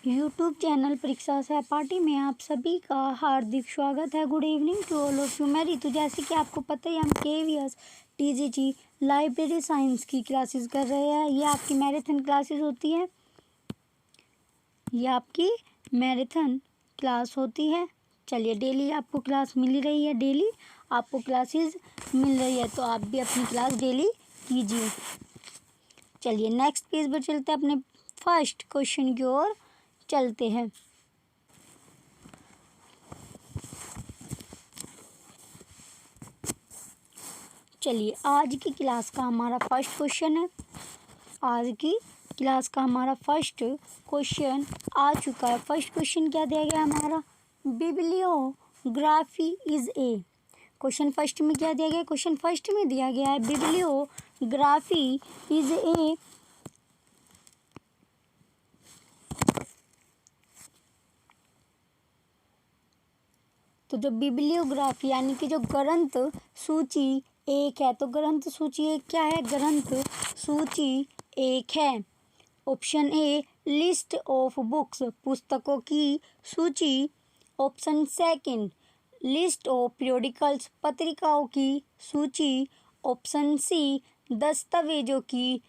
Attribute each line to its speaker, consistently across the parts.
Speaker 1: YouTube channel परीक्षा सहपाठी में आप सभी का हार्दिक स्वागत है। Good evening to all of you. मैं रितु, जैसे कि आपको पता है हम KVS TGT लाइब्रेरी साइंस की क्लासेस कर रहे हैं। ये आपकी मैराथन क्लासेस होती है। ये आपकी मैराथन क्लास होती है। चलिए, डेली आपको क्लास मिल रही है, डेली आपको क्लासेस मिल रही है, तो आप भी अपनी क्लास डेली कीजिए। चलिए नेक्स्ट पेज पर चलते हैं, अपने फर्स्ट क्वेश्चन की ओर चलते हैं। चलिए, आज की क्लास का हमारा फर्स्ट क्वेश्चन है। आज की क्लास का हमारा फर्स्ट क्वेश्चन आ चुका है। फर्स्ट क्वेश्चन क्या दिया गया हमारा? Bibliography is a. Question first में क्या दिया गया? क्वेश्चन फर्स्ट में दिया गया है बिब्लियोग्राफी इज ए तो जो बिब्लियोग्राफी यानी कि जो ग्रंथ सूची एक है, तो ग्रंथ सूची एक क्या है? ग्रंथ सूची एक है। Option A list of books, पुस्तकों की सूची। Option second list of periodicals, पत्रिकाओं की सूची। ऑप्शन सी दस्तावेजों की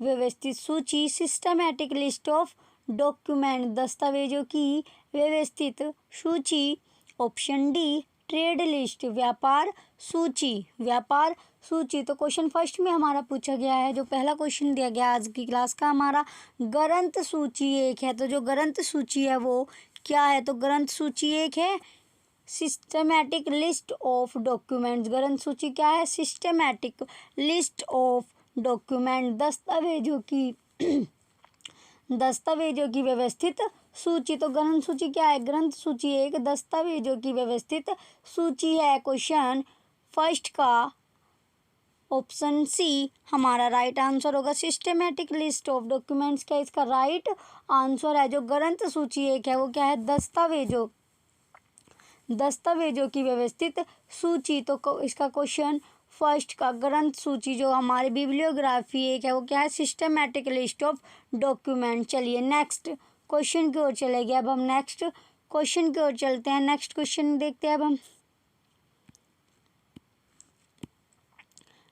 Speaker 1: व्यवस्थित सूची, सिस्टमैटिक लिस्ट ऑफ डॉक्यूमेंट, दस्तावेजों की व्यवस्थित सूची। ऑप्शन डी ट्रेड लिस्ट, व्यापार सूची। व्यापार सूची। तो क्वेश्चन फर्स्ट में हमारा पूछा गया है, जो पहला क्वेश्चन दिया गया आज की क्लास का हमारा, ग्रंथ सूची एक है। तो जो ग्रंथ सूची है वो क्या है? तो ग्रंथ सूची एक है सिस्टमैटिक लिस्ट ऑफ डॉक्यूमेंट्स। ग्रंथ सूची क्या है? सिस्टमैटिक लिस्ट ऑफ डॉक्यूमेंट, दस्तावेजों की व्यवस्थित सूची। तो ग्रंथ सूची क्या है? ग्रंथ सूची एक दस्तावेजों की व्यवस्थित सूची है। क्वेश्चन फर्स्ट का ऑप्शन सी हमारा राइट आंसर होगा। सिस्टमैटिक लिस्ट ऑफ डॉक्यूमेंट्स क्या इसका राइट आंसर है। जो ग्रंथ सूची एक है वो क्या है? दस्तावेजों की व्यवस्थित सूची। तो इसका क्वेश्चन फर्स्ट का ग्रंथ सूची जो हमारी बिब्लियोग्राफी एक है वो क्या है? Systematic list of document. चलिए नेक्स्ट क्वेश्चन की ओर चले गए। अब हम नेक्स्ट क्वेश्चन की ओर चलते हैं। नेक्स्ट क्वेश्चन देखते हैं अब हम।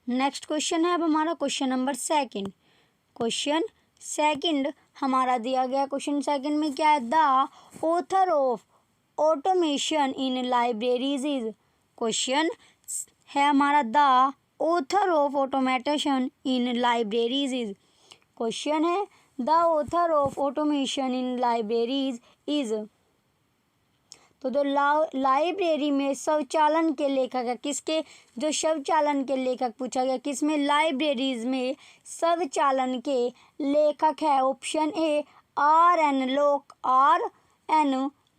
Speaker 1: नेक्स्ट क्वेश्चन है अब हमारा question number second. Question second हमारा दिया गया। क्वेश्चन सेकंड में क्या है? The author of automation in libraries is. Question है हमारा the author of automation in libraries is. Question है the author of automation in libraries is. तो जो लाइब्रेरी में स्वचालन के लेखक है, किसके? जो स्वचालन के लेखक पूछा गया, किसमें? लाइब्रेरीज में स्वचालन के लेखक है। Option A RN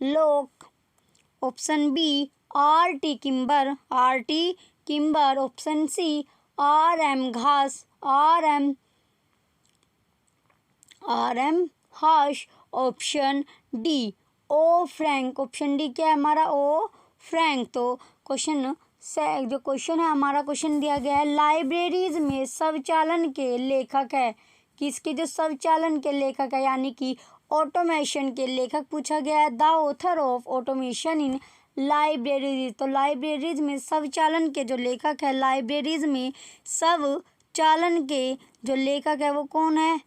Speaker 1: Locke. Option B RT Kimber. Option C RM Hash. Option D O Frank. Option D क्या है हमारा? O Frank. तो जो क्वेश्चन है हमारा, क्वेश्चन दिया गया है लाइब्रेरीज में स्वचालन के लेखक है। किसके? जो स्वचालन के लेखक है यानी कि ऑटोमेशन के लेखक पूछा गया है। The author of automation in libraries. तो लाइब्रेरीज में स्वचालन के जो लेखक है, लाइब्रेरीज में स्वचालन के जो लेखक है वो कौन है?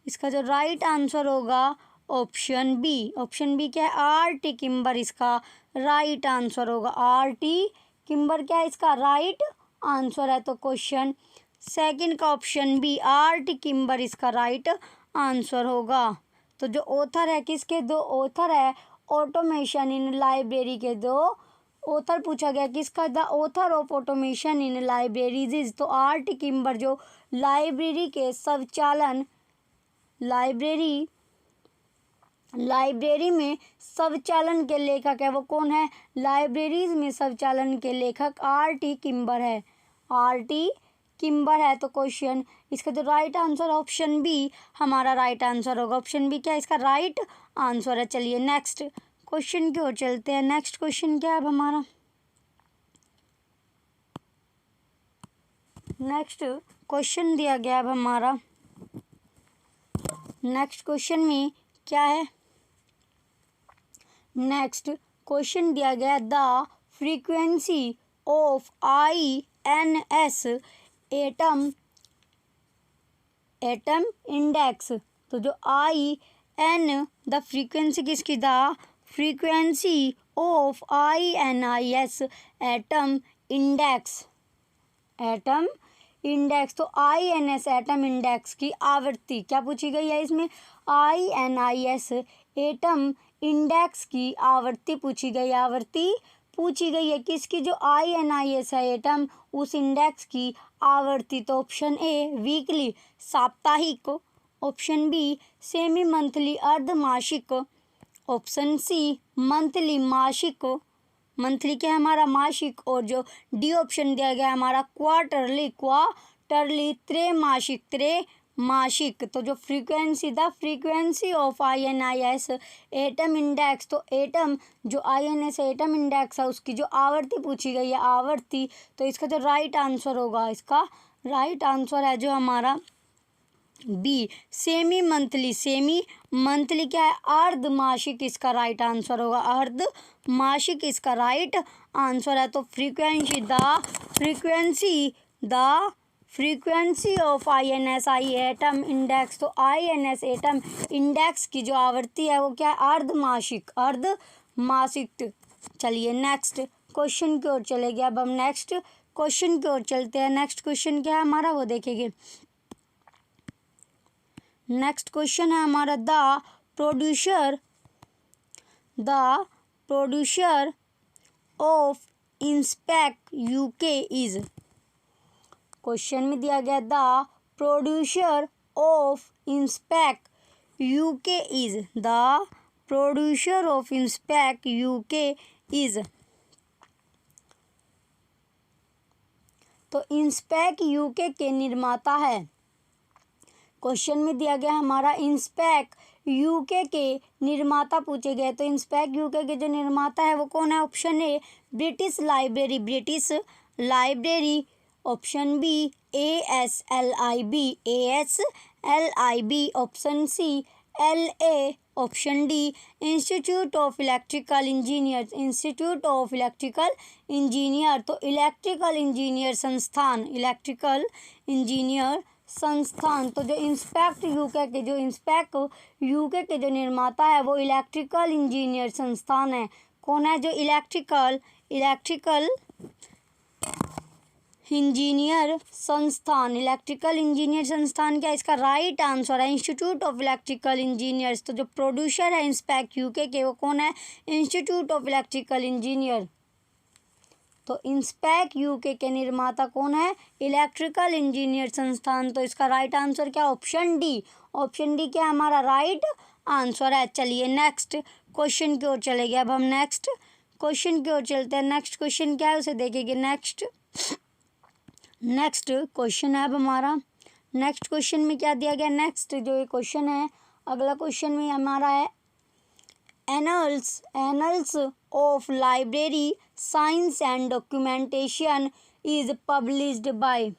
Speaker 1: इसका जो राइट आंसर होगा ऑप्शन बी। ऑप्शन बी क्या है? RT किम्बर इसका राइट आंसर होगा। RT किम्बर क्या है इसका राइट आंसर है। तो क्वेश्चन सेकंड का ऑप्शन बी RT किम्बर इसका राइट आंसर होगा। तो जो ऑथर है, किसके? दो ऑथर है ऑटोमेशन इन लाइब्रेरी के, दो ऑथर पूछा गया किसका? The author of automation in libraries. तो RT किम्बर जो लाइब्रेरी के स्वचालन लाइब्रेरी में स्वचालन के लेखक है वो कौन है? लाइब्रेरीज में स्वचालन के लेखक RT किम्बर है। RT किम्बर है। तो क्वेश्चन इसका जो राइट आंसर ऑप्शन बी हमारा राइट आंसर होगा। ऑप्शन बी क्या इसका राइट आंसर है। चलिए नेक्स्ट क्वेश्चन की ओर चलते हैं। नेक्स्ट क्वेश्चन क्या है अब हमारा? नेक्स्ट क्वेश्चन दिया गया अब हमारा। नेक्स्ट क्वेश्चन में क्या है। नेक्स्ट क्वेश्चन दिया गया the frequency of INS atom index. तो जो IN द फ्रीक्वेंसी किसकी, the frequency of INIS atom index, atom index. तो INS एटम इंडेक्स की आवृत्ति क्या पूछी गई है इसमें, INIS एटम इंडेक्स की आवृत्ति पूछी गई, आवृत्ति पूछी गई है किसकी, जो INIS है एटम उस इंडेक्स की आवृत्ति। तो ऑप्शन ए वीकली साप्ताहिक, ऑप्शन बी सेमी मंथली अर्धमासिक, ऑप्शन सी मंथली मासिक, मंथली क्या है हमारा मासिक, और जो डी ऑप्शन दिया गया है हमारा क्वार्टरली त्रैमासिक, त्रैमासिक। तो जो frequency the frequency of INIS atom index, तो एटम जो INS एटम इंडेक्स है उसकी जो आवृत्ति पूछी गई है, आवृत्ति। तो इसका जो राइट आंसर होगा, इसका राइट आंसर है जो हमारा B semi monthly, semi monthly क्या है अर्धमासिक, इसका राइट आंसर होगा अर्धमासिक, इसका राइट आंसर है। तो frequency of INS atom index, तो INS एटम इंडेक्स की जो आवृत्ति है वो क्या है अर्धमासिक, अर्धमासिक। चलिए नेक्स्ट क्वेश्चन की ओर चलेंगे। अब हम नेक्स्ट क्वेश्चन की ओर चलते हैं। नेक्स्ट क्वेश्चन क्या है हमारा वो देखेंगे। नेक्स्ट क्वेश्चन है हमारा the producer of inspect UK is. Question में दिया गया the producer of inspect UK is, the producer of inspect UK is. तो इंस्पेक्ट UK के निर्माता है। क्वेश्चन में दिया गया हमारा इंस्पेक्ट UK के निर्माता पूछे गए। तो इंस्पेक्ट UK के जो निर्माता है वो कौन है, option A British library, British library, option B ASLIB, option C LA, option D institute of electrical engineer, institute of electrical engineer. तो इलेक्ट्रिकल इंजीनियर संस्थान, इलेक्ट्रिकल इंजीनियर संस्थान। तो जो इंस्पेक्ट UK के जो निर्माता है वो इलेक्ट्रिकल इंजीनियर संस्थान है। कौन है, जो इलेक्ट्रिकल इंजीनियर संस्थान, इलेक्ट्रिकल इंजीनियर संस्थान क्या इसका राइट आंसर है इंस्टीट्यूट ऑफ इलेक्ट्रिकल इंजीनियर्स। तो जो प्रोड्यूसर है इंस्पेक्ट UK के वो कौन है, इंस्टीट्यूट ऑफ इलेक्ट्रिकल इंजीनियर। तो इंस्पेक्ट UK के निर्माता कौन है, इलेक्ट्रिकल इंजीनियर संस्थान। तो इसका राइट आंसर क्या, ऑप्शन डी, ऑप्शन डी क्या हमारा राइट आंसर है। चलिए नेक्स्ट क्वेश्चन की ओर चले गए। अब हम नेक्स्ट क्वेश्चन की ओर चलते हैं। नेक्स्ट क्वेश्चन क्या है उसे देखेंगे। नेक्स्ट क्वेश्चन है अब हमारा, नेक्स्ट क्वेश्चन में क्या दिया गया, नेक्स्ट जो ये क्वेश्चन है अगला क्वेश्चन में हमारा है annuls of library science and documentation is published bye,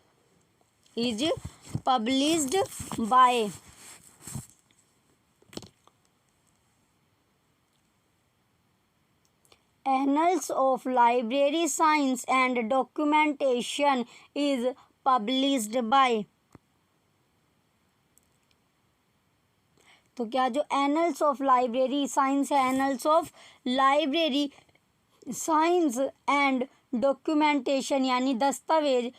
Speaker 1: Annals of Library Science and Documentation is published by। तो क्या जो एनल्स ऑफ लाइब्रेरी साइंस है, annuls of library science and documentation यानी दस्तावेज,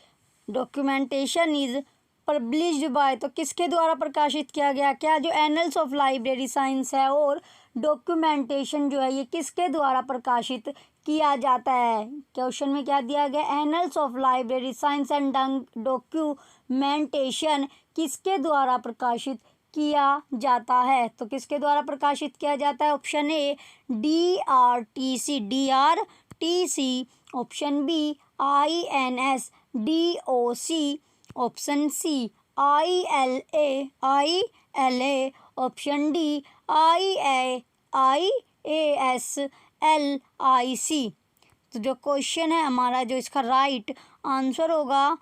Speaker 1: डॉक्यूमेंटेशन इज पब्लिश्ड बाय। तो किसके द्वारा प्रकाशित किया गया, क्या जो एनल्स ऑफ लाइब्रेरी साइंस है और डॉक्यूमेंटेशन जो है ये किसके द्वारा प्रकाशित किया जाता है। क्वेश्चन में क्या दिया गया, annuls of library science and documentation किसके द्वारा प्रकाशित किया जाता है। तो किसके द्वारा प्रकाशित किया जाता है, option A DRTC, option B INSDOC, option C ILA, option D IASLIC। तो जो क्वेश्चन है हमारा, जो इसका राइट आंसर होगा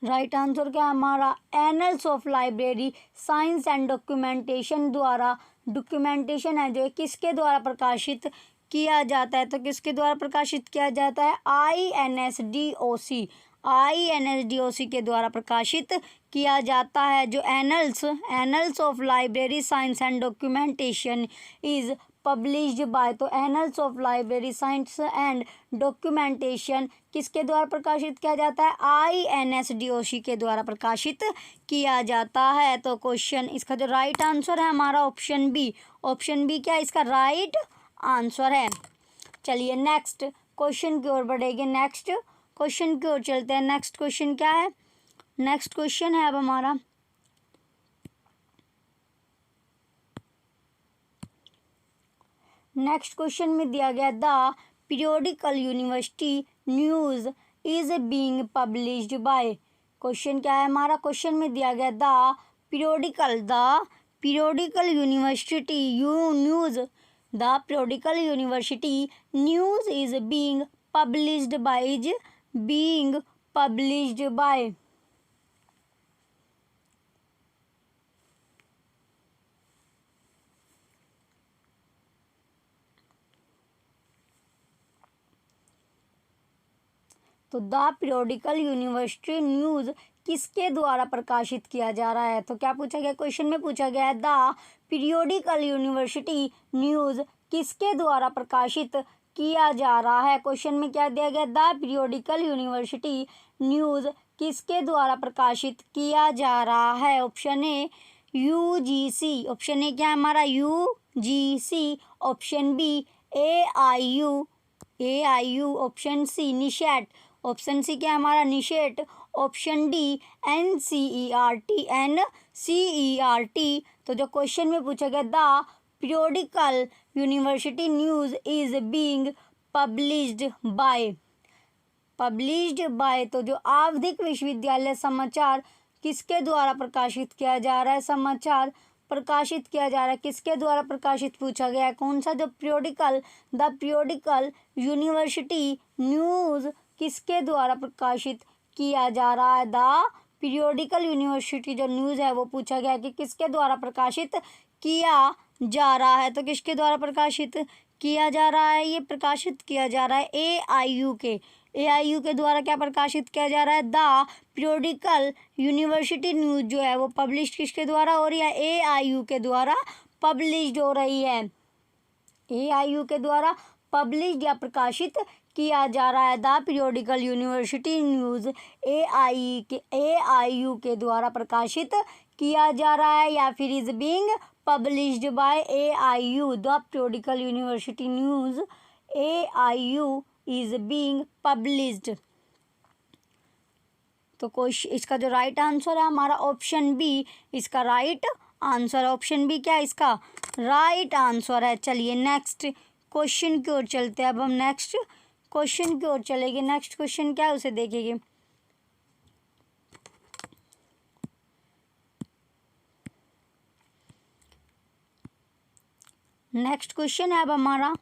Speaker 1: राइट आंसर क्या है हमारा annals of library science and documentation द्वारा, डॉक्यूमेंटेशन है जो किसके द्वारा प्रकाशित किया जाता है, तो किसके द्वारा प्रकाशित किया जाता है INSDOC, INSDOC के द्वारा प्रकाशित किया जाता है। जो annals of library science and documentation is published by, तो annals of library science and documentation किसके द्वारा प्रकाशित किया जाता है INSDOC के द्वारा प्रकाशित किया जाता है। तो क्वेश्चन इसका जो राइट आंसर है हमारा ऑप्शन बी, ऑप्शन बी क्या इसका राइट आंसर है। चलिए नेक्स्ट क्वेश्चन की ओर बढ़ेंगे, नेक्स्ट क्वेश्चन की ओर चलते हैं। नेक्स्ट क्वेश्चन क्या है, नेक्स्ट क्वेश्चन है अब हमारा नेक्स्ट क्वेश्चन में दिया गया the periodical university news is being published by, question क्या है हमारा, क्वेश्चन में दिया गया the periodical university news, the periodical university news is being published by, तो द पीरियोडिकल यूनिवर्सिटी न्यूज़ किसके द्वारा प्रकाशित किया जा रहा है। तो क्या पूछा गया, क्वेश्चन में पूछा गया है द पीरियोडिकल यूनिवर्सिटी न्यूज़ किसके द्वारा प्रकाशित किया जा रहा है। क्वेश्चन में क्या दिया गया, द पीरियोडिकल यूनिवर्सिटी न्यूज़ किसके द्वारा प्रकाशित किया जा रहा है। Option A UGC, option A क्या है हमारा UGC, option B AIU, option C NISSAT, option C क्या है हमारा निशेट, ऑप्शन डी NCERT। तो जो क्वेश्चन में पूछा गया the periodical university news is being published by, तो जो आवधिक विश्वविद्यालय समाचार किसके द्वारा प्रकाशित किया जा रहा है, समाचार प्रकाशित किया जा रहा है किसके द्वारा प्रकाशित पूछा गया है। कौन सा जो द पीरियोडिकल यूनिवर्सिटी न्यूज़ किसके द्वारा प्रकाशित किया जा रहा है। द पीरियोडिकल यूनिवर्सिटी जो न्यूज़ है वो पूछा गया है कि किसके द्वारा प्रकाशित किया जा रहा है, तो किसके द्वारा प्रकाशित किया जा रहा है, ये प्रकाशित किया जा रहा है AIU के द्वारा क्या प्रकाशित किया जा रहा है। द पीरियोडिकल यूनिवर्सिटी न्यूज़ जो है वो पब्लिश किसके द्वारा हो रही है, AIU के द्वारा पब्लिश्ड हो रही है, AIU के द्वारा पब्लिश्ड या प्रकाशित किया जा रहा है। The periodical university news AIU के द्वारा प्रकाशित किया जा रहा है या फिर is being published by AIU, the periodical university news AIU is being published. तो क्वेश्चन इसका जो राइट आंसर है हमारा ऑप्शन बी, इसका राइट आंसर, ऑप्शन बी क्या है इसका राइट आंसर है। चलिए नेक्स्ट क्वेश्चन की ओर चलते हैं, अब हम नेक्स्ट क्वेश्चन की ओर चलेंगे। नेक्स्ट क्वेश्चन क्या है उसे देखेंगे। नेक्स्ट क्वेश्चन है अब हमारा,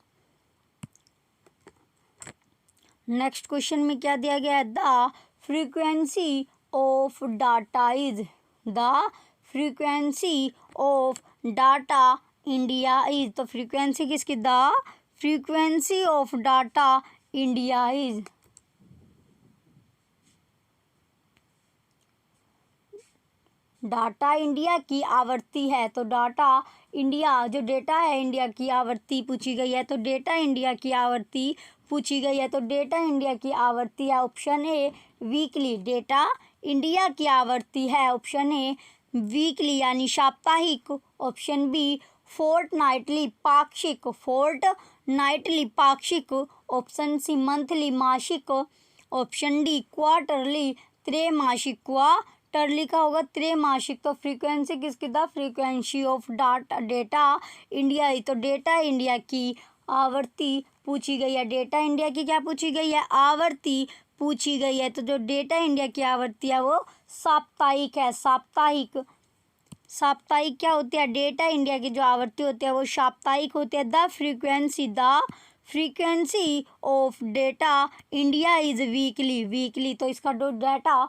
Speaker 1: नेक्स्ट क्वेश्चन में क्या दिया गया है, the frequency of data is, the frequency of data India is, तो फ्रीक्वेंसी किसकी, the frequency of data India is, data India की आवृत्ति है, तो डाटा इंडिया जो डेटा है इंडिया की आवृत्ति पूछी गई है, तो डेटा इंडिया की आवृत्ति पूछी गई है, तो डेटा इंडिया की आवृत्ति है option A weekly, data India की आवृत्ति है ऑप्शन ए वीकली यानी साप्ताहिक, ऑप्शन बी फोर्टनाइटली पाक्षिक, फोर्टनाइटली पाक्षिक, ऑप्शन सी मंथली मासिक, ऑप्शन डी क्वार्टरली त्रैमासिक, क्वार्टरली का होगा त्रैमासिक। तो फ्रीक्वेंसी किसकी, the frequency of data India, तो डेटा इंडिया की आवृत्ति पूछी गई है, डेटा इंडिया की क्या पूछी गई है, आवृत्ति पूछी गई है। तो जो डेटा इंडिया की आवृत्ति है वो साप्ताहिक है, साप्ताहिक क्या होती है, डेटा इंडिया की जो आवृत्ति होती है वो साप्ताहिक होती है। The frequency of data India is weekly. Weekly तो इसका जो डेटा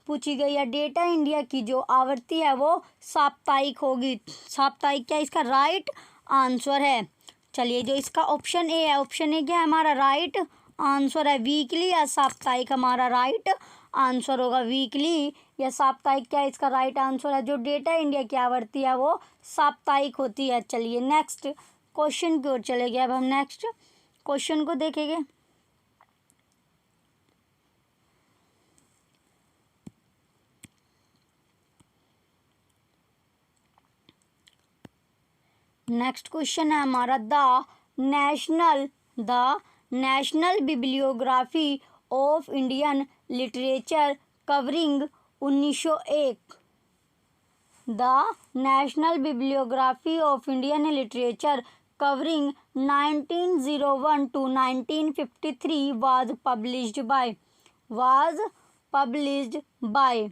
Speaker 1: पूछी गई है, डेटा इंडिया की जो आवृत्ति है वो साप्ताहिक होगी। साप्ताहिक क्या इसका राइट आंसर है। चलिए जो इसका ऑप्शन ए है, ऑप्शन ए क्या है हमारा राइट आंसर है। वीकली या साप्ताहिक हमारा राइट आंसर होगा। वीकली या साप्ताहिक क्या इसका राइट आंसर है। जो डेटा इंडिया की आवृत्ति है वो साप्ताहिक होती है। चलिए नेक्स्ट क्वेश्चन की ओर चले गए। अब हम नेक्स्ट क्वेश्चन को देखेंगे। नेक्स्ट क्वेश्चन है हमारा the national bibliography of Indian literature covering 1901। The national bibliography of Indian literature covering 1901 to 1953 was published by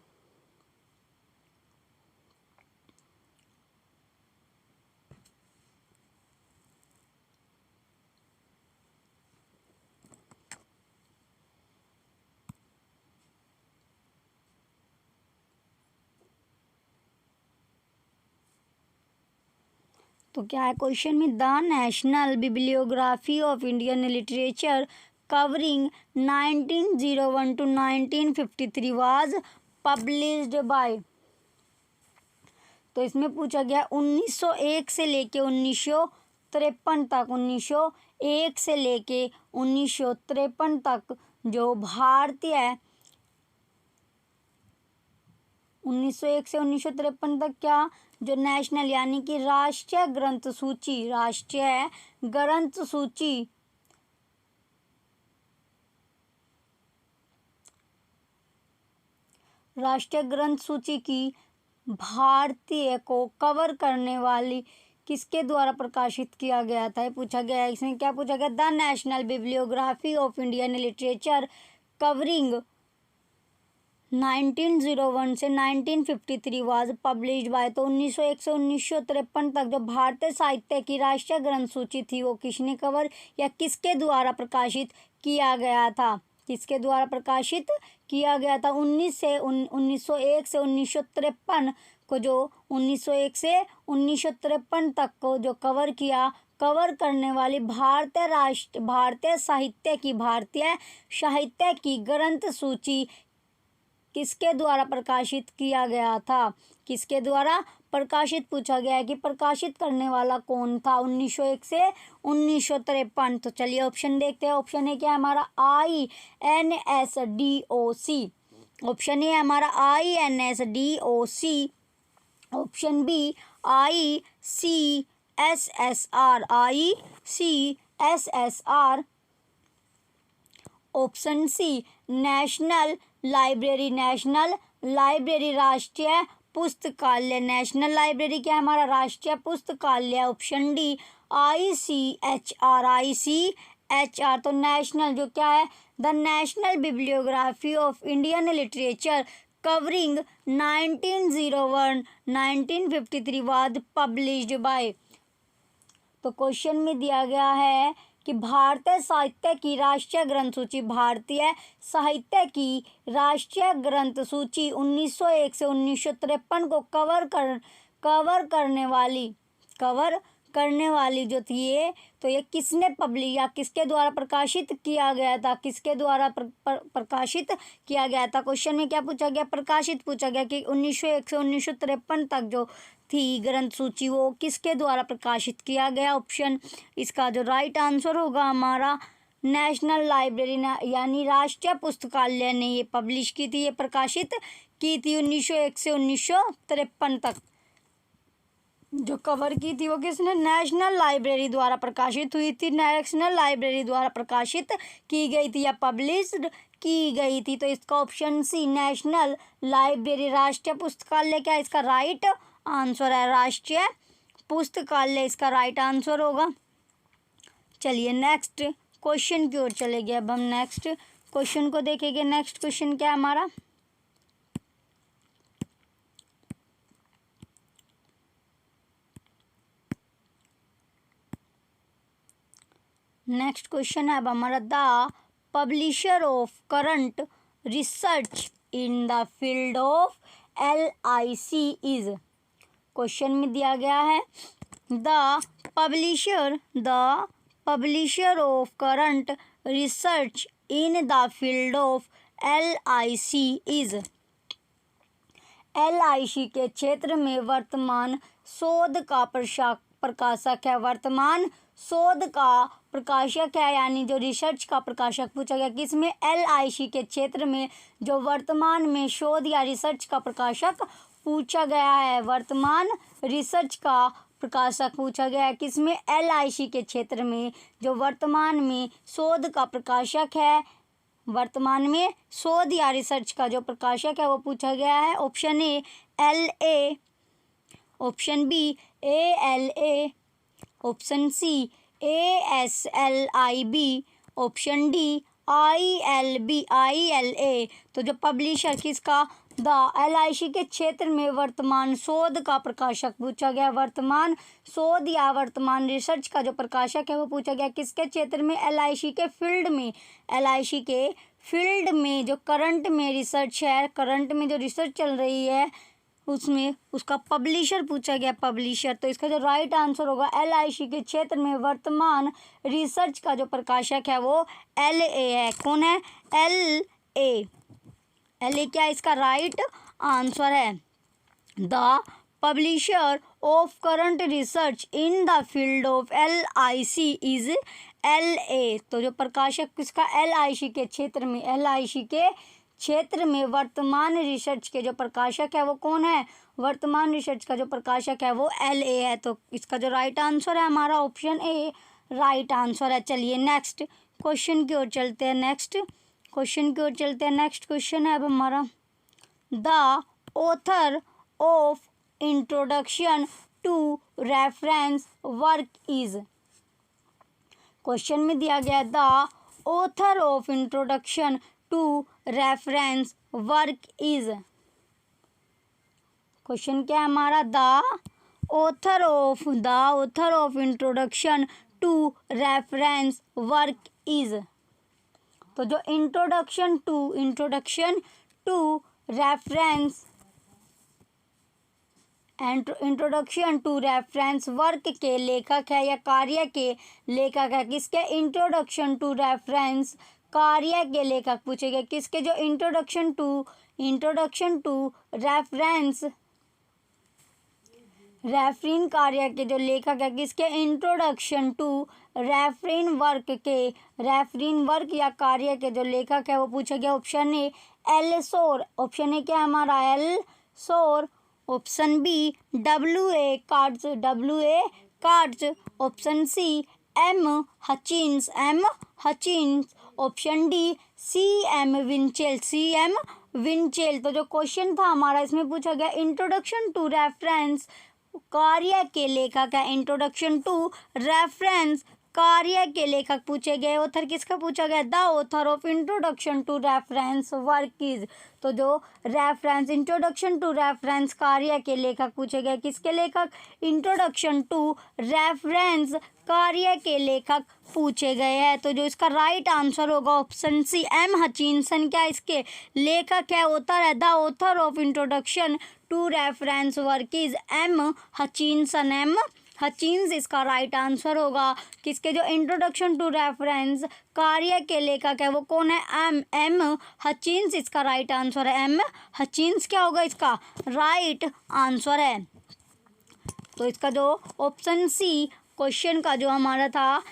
Speaker 1: तो क्या है क्वेश्चन में, the national bibliography of Indian literature covering 1901 to 1953 was published by. तो इसमें पूछा गया 1901 से लेके 1953 तक, 1901 से लेके 1953 तक जो भारतीय 1901 से 1953 तक क्या जो नेशनल यानी कि राष्ट्रीय ग्रंथ सूची, राष्ट्रीय ग्रंथ सूची राष्ट्रीय ग्रंथ सूची की भारतीय को कवर करने वाली किसके द्वारा प्रकाशित किया गया था, ये पूछा गया है। इसमें क्या पूछा गया, the national bibliography of Indian literature covering 1901 से 1953 वाज पब्लिश्ड बाय। तो 1901 से 1953 तक जो भारतीय साहित्य की राष्ट्रीय ग्रंथ सूची थी वो किसने कवर या किसके द्वारा प्रकाशित किया गया था, किसके द्वारा प्रकाशित किया गया था। 1901 से 1953 को जो 1901 से 1953 तक को जो कवर करने वाली भारतीय साहित्य की ग्रंथ सूची किसके द्वारा प्रकाशित किया गया था, किसके द्वारा प्रकाशित पूछा गया है कि प्रकाशित करने वाला कौन था 1901 से 1953। तो चलिए ऑप्शन देखते हैं। ऑप्शन ए क्या है हमारा INSDOC, ऑप्शन ए हमारा INSDOC, option B ICSSR, option C national library राष्ट्रीय पुस्तकालय, नेशनल लाइब्रेरी क्या है हमारा राष्ट्रीय पुस्तकालय, ऑप्शन डी ICHR। तो नेशनल जो क्या है the national bibliography of Indian literature covering 1901-1953 was published by. तो क्वेश्चन में दिया गया है कि भारतीय साहित्य की राष्ट्रीय ग्रंथ सूची, भारतीय साहित्य की राष्ट्रीय ग्रंथ सूची 1901 से 1953 को कवर करने वाली जो थी ये, तो ये किसने पब्लिश या किसके द्वारा प्रकाशित किया गया था, किसके द्वारा प्रकाशित किया गया था। क्वेश्चन में क्या पूछा गया, प्रकाशित पूछा गया कि 1901 से 1953 तक जो थी ग्रंथ सूची वो किसके द्वारा प्रकाशित किया गया। ऑप्शन इसका जो राइट आंसर होगा हमारा नेशनल लाइब्रेरी यानी राष्ट्रीय पुस्तकालय ने ये पब्लिश की थी, ये प्रकाशित की थी 1901 से 1953 तक। जो कवर की थी वो किसने, नेशनल लाइब्रेरी द्वारा प्रकाशित हुई थी, नेशनल लाइब्रेरी द्वारा प्रकाशित की गई थी या पब्लिश्ड की गई थी। तो इसका ऑप्शन सी नेशनल लाइब्रेरी राष्ट्रीय पुस्तकालय क्या इसका राइट आंसर है, राष्ट्रीय पुस्तकालय इसका राइट आंसर होगा। चलिए नेक्स्ट क्वेश्चन की ओर चले गए। अब हम नेक्स्ट क्वेश्चन को देखेंगे। नेक्स्ट क्वेश्चन क्या है हमारा, नेक्स्ट क्वेश्चन है अब हमारा, the publisher of current research in the field of LIC is. Question में दिया गया है the publisher of current research in the field of LIC is. LIC के क्षेत्र में वर्तमान शोध का प्रकाशक है। वर्तमान शोध का प्रकाशक है, यानी जो रिसर्च का प्रकाशक पूछा गया किसमें, LIC के क्षेत्र में जो वर्तमान में शोध या रिसर्च का प्रकाशक पूछा गया है। वर्तमान रिसर्च का प्रकाशक पूछा गया है किसमें, LIC के क्षेत्र में जो वर्तमान में शोध का प्रकाशक है। वर्तमान में शोध या रिसर्च का जो प्रकाशक है वो पूछा गया है। Option A LA, option B ALA, option C ASLIB, option D ILA। तो जो पब्लिशर किसका, द LIC के क्षेत्र में वर्तमान शोध का प्रकाशक पूछा गया। वर्तमान शोध या वर्तमान रिसर्च का जो प्रकाशक है वो पूछा गया किसके क्षेत्र में, LIC के फील्ड में। LIC के फील्ड में जो करंट में रिसर्च है, करंट में जो रिसर्च चल रही है उसमें उसका पब्लिशर पूछा गया, पब्लिशर। तो इसका जो राइट आंसर होगा LIC के क्षेत्र में वर्तमान रिसर्च का जो प्रकाशक है वो LA है। कौन है, LA क्या इसका राइट आंसर है। The publisher of current research in the field of LIC is LA। तो जो प्रकाशक किसका, LIC के क्षेत्र में, LIC के क्षेत्र में वर्तमान रिसर्च के जो प्रकाशक है वो कौन है, वर्तमान रिसर्च का जो प्रकाशक है वो LA है। तो इसका जो राइट आंसर है हमारा ऑप्शन ए राइट आंसर है। चलिए नेक्स्ट क्वेश्चन की ओर चलते हैं। नेक्स्ट क्वेश्चन है अब हमारा, the author of introduction to reference work is. Question में दिया गया the author of introduction to reference work is. Question क्या है हमारा, the author of introduction to reference work is. तो जो इंट्रोडक्शन टू रेफरेंस वर्क के लेखक है या कार्य के लेखक है किसके, इंट्रोडक्शन टू रेफरेंस कार्य के लेखक पूछे गए किसके, जो इंट्रोडक्शन टू रेफरिन कार्य के जो लेखक है किसके, इंट्रोडक्शन टू रेफरिन वर्क या कार्य के जो लेखक है वो पूछा गया। ऑप्शन ए एल्सोर, ऑप्शन ए क्या है हमारा, Elsor. Option B WA Cards, option C M Hutchins, option D CM Winchell. तो जो क्वेश्चन था हमारा इसमें पूछा गया इंट्रोडक्शन टू रेफरेंस कार्य के लेखक है, इंट्रोडक्शन टू रेफरेंस कार्य के लेखक पूछे गए। ऑथर किसका पूछा गया, the author of introduction to reference work is. तो जो इंट्रोडक्शन टू रेफरेंस कार्य के लेखक पूछे गए किसके लेखक, इंट्रोडक्शन टू रेफरेंस कार्य के लेखक पूछे गए हैं। तो जो इसका राइट आंसर होगा ऑप्शन सी M हचिनसन क्या इसके लेखक है, ऑथर है। The author of introduction to reference work is M Hutchins इसका राइट आंसर होगा। किसके, जो इंट्रोडक्शन टू रेफरेंस कार्य के लेखक है वो कौन है, M हचिन्स इसका राइट आंसर है। M हचिन्स क्या होगा इसका राइट आंसर है। तो इसका जो ऑप्शन सी क्वेश्चन का जो हमारा था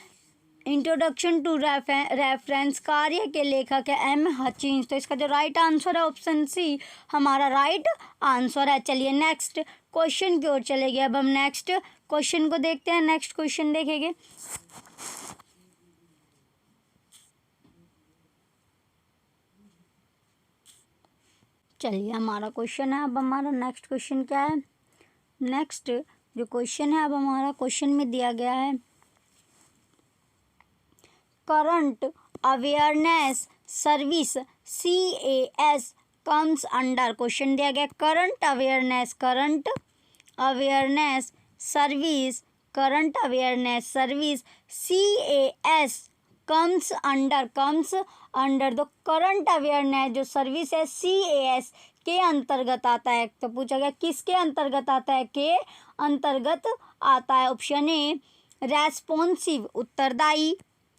Speaker 1: इंट्रोडक्शन टू रेफरेंस कार्य के लेखक है M हचिन्स। तो इसका जो राइट आंसर है ऑप्शन सी हमारा राइट आंसर है। चलिए नेक्स्ट क्वेश्चन की ओर चले गए। अब हम नेक्स्ट क्वेश्चन को देखते हैं। नेक्स्ट क्वेश्चन देखेंगे, चलिए हमारा क्वेश्चन है अब हमारा नेक्स्ट क्वेश्चन क्या है। नेक्स्ट जो क्वेश्चन है अब हमारा क्वेश्चन में दिया गया है current awareness service CAS comes under. Question दिया गया current awareness service CAS comes under the current awareness जो सर्विस है CAS के अंतर्गत आता है। तो पूछा गया किसके अंतर्गत आता है, के अंतर्गत आता है। ऑप्शन ए रेस्पॉन्सिव उत्तरदायी,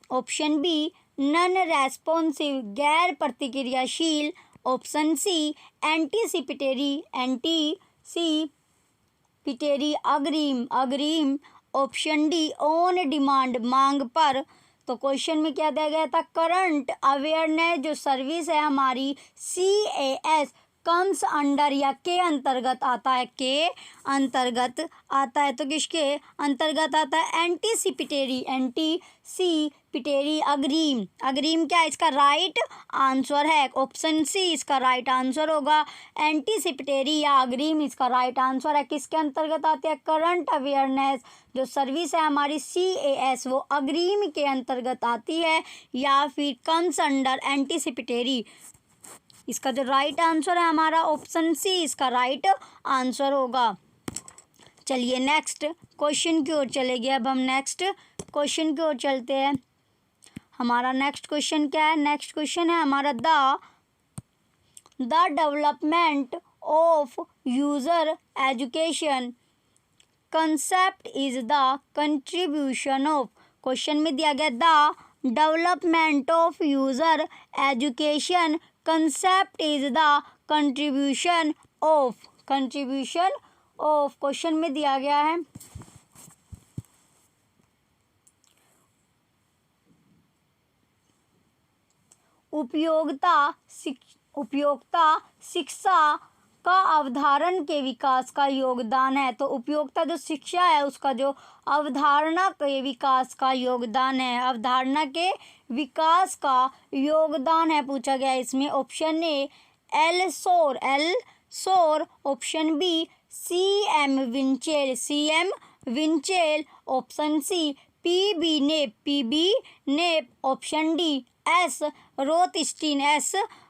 Speaker 1: ऑप्शन बी नन रेस्पॉन्सिव गैर प्रतिक्रियाशील, ऑप्शन सी एंटीसिपेटरी अग्रिम, ऑप्शन डी ऑन डिमांड मांग पर। तो क्वेश्चन में क्या दिया गया था, करंट अवेयरनेस जो सर्विस है हमारी CAS कम्स अंडर या के अंतर्गत आता है, के अंतर्गत आता है। तो किसके अंतर्गत आता है, एंटीसिपेटरी अग्रिम क्या है इसका राइट आंसर है, ऑप्शन सी इसका राइट आंसर होगा। एंटीसिपेटरी या अग्रिम इसका राइट आंसर है। किसके अंतर्गत आती है, करंट अवेयरनेस जो सर्विस है हमारी CAS वो अग्रिम के अंतर्गत आती है या फिर कम्स अंडर एंटीसिपेटरी। इसका जो राइट आंसर है हमारा ऑप्शन सी इसका राइट आंसर होगा। चलिए नेक्स्ट क्वेश्चन की ओर चलेंगे। अब हम नेक्स्ट क्वेश्चन की ओर चलते हैं। हमारा नेक्स्ट क्वेश्चन क्या है, नेक्स्ट क्वेश्चन है हमारा the development of user education concept is the contribution of. Question में दिया गया the development of user education concept is the contribution of. Question में दिया गया है उपयोगिता शिक्षा का अवधारण के विकास का योगदान है। तो उपयोगिता जो शिक्षा है उसका जो अवधारणा के विकास का योगदान है, अवधारणा के विकास का योगदान है पूछा गया इसमें। Option A L Sor, option B CM Winchell, option C PB Knapp, option D S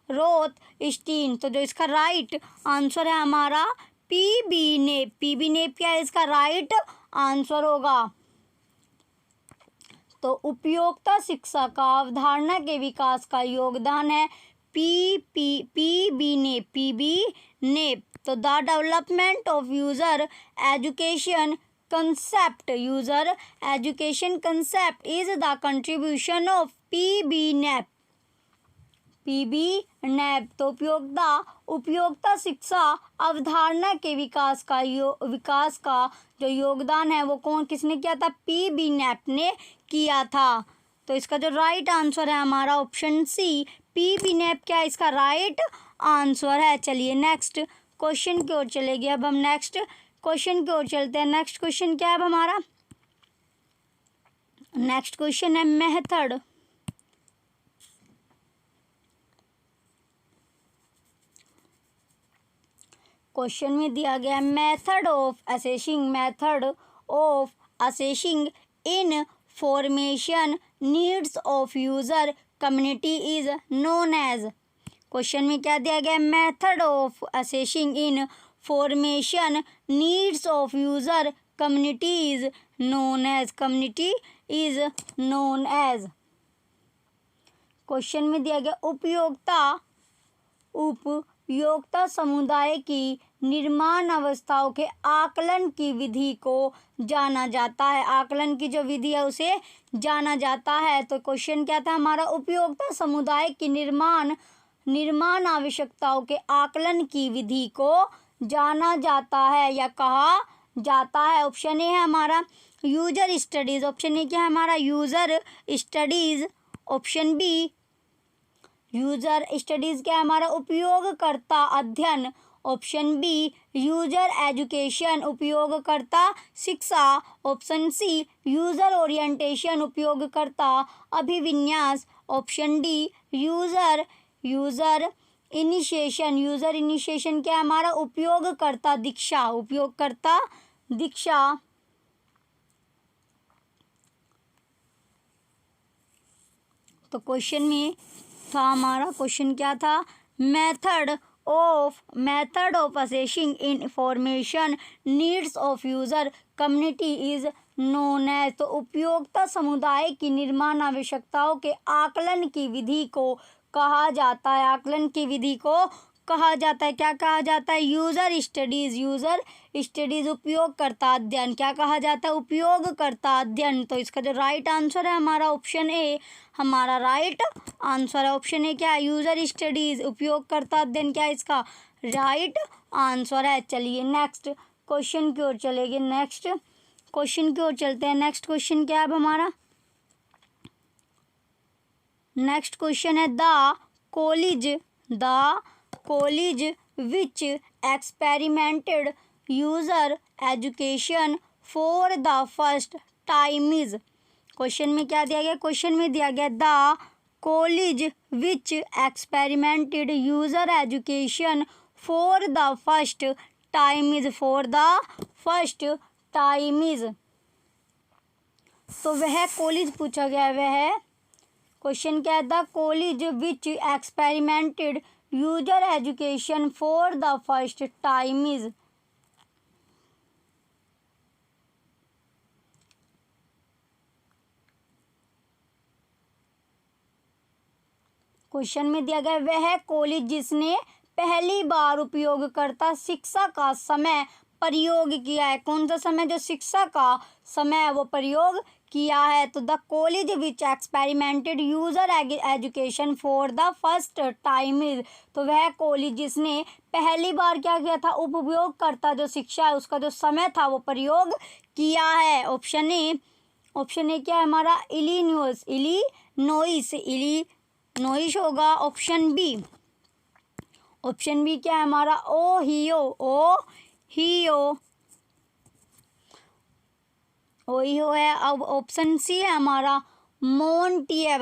Speaker 1: Rothstein. तो जो इसका राइट आंसर है हमारा PB नेप क्या है इसका राइट आंसर होगा। तो उपयोगिता शिक्षा का अवधारणा के विकास का योगदान है PB नेप। तो the development of user education concept is the contribution of PB Knapp. तो उपयोगिता शिक्षा अवधारणा के विकास का जो योगदान है वो किसने किया था, PB नेप ने किया था। तो इसका जो राइट आंसर है हमारा ऑप्शन सी PB नेप क्या है इसका राइट आंसर है। चलिए नेक्स्ट क्वेश्चन की ओर चलेंगे। अब हम नेक्स्ट क्वेश्चन की ओर चलते हैं। नेक्स्ट क्वेश्चन क्या है अब हमारा, नेक्स्ट क्वेश्चन है मेथड। क्वेश्चन में दिया गया method of assessing information needs of user community is known as. Question में क्या दिया गया, method of assessing information needs of user community is known as. Question में दिया गया उपयोगिता समुदाय की निर्माण अवस्थाओं के आकलन की विधि को जाना जाता है। आकलन की जो विधि है उसे जाना जाता है। तो क्वेश्चन क्या था हमारा, उपयोगिता समुदाय की निर्माण आवश्यकताओं के आकलन की विधि को जाना जाता है या कहा जाता है। ऑप्शन ए है हमारा यूजर स्टडीज, ऑप्शन ए क्या है हमारा user studies, option B user studies क्या है हमारा उपयोगकर्ता अध्ययन, ऑप्शन बी यूजर एजुकेशन उपयोगकर्ता शिक्षा, ऑप्शन सी यूजर ओरिएंटेशन उपयोगकर्ता अभिविन्यास, ऑप्शन डी यूजर इनिशिएशन क्या है हमारा उपयोगकर्ता दीक्षा। तो क्वेश्चन में था हमारा, क्वेश्चन क्या था, method of assessing information needs of user community is known as, तो उपयोगिता समुदाय की निर्माण आवश्यकताओं के आकलन की विधि को कहा जाता है। आकलन की विधि को कहा जाता है, क्या कहा जाता है? User studies. यूजर स्टडीज उपयोगकर्ता अध्ययन। क्या कहा जाता है? उपयोगकर्ता अध्ययन। तो इसका जो राइट आंसर है हमारा ऑप्शन ए, हमारा राइट आंसर है ऑप्शन ए। क्या है? यूजर स्टडीज, उपयोगकर्ता अध्ययन। क्या है इसका राइट आंसर है। चलिए नेक्स्ट क्वेश्चन की ओर चलेंगे। नेक्स्ट क्वेश्चन की ओर चलते हैं। नेक्स्ट क्वेश्चन क्या है अब हमारा? नेक्स्ट क्वेश्चन है the college which experimented user education for the first time is. Question में क्या दिया गया? क्वेश्चन में दिया गया the college which experimented user education for the first time is. For the first time is, तो वह कॉलेज पूछा गया। वह क्वेश्चन क्या है? The college which experimented user education for the first time is. Question में दिया गया वह कॉलेज जिसने पहली बार उपयोगकर्ता शिक्षा का समय प्रयोग किया है। कौन सा समय? जो शिक्षा का समय है वो प्रयोग किया है। तो the college which experimented user education for the first time is, तो वह कॉलेज जिसने पहली बार क्या किया था? उपयोगकर्ता जो शिक्षा है उसका जो समय था वो प्रयोग किया है। Option A. ऑप्शन ए क्या है हमारा? इलिनोइस होगा। Option B. ऑप्शन बी क्या है हमारा? ओहियो है। अब ऑप्शन सी है हमारा मोन्टिएब।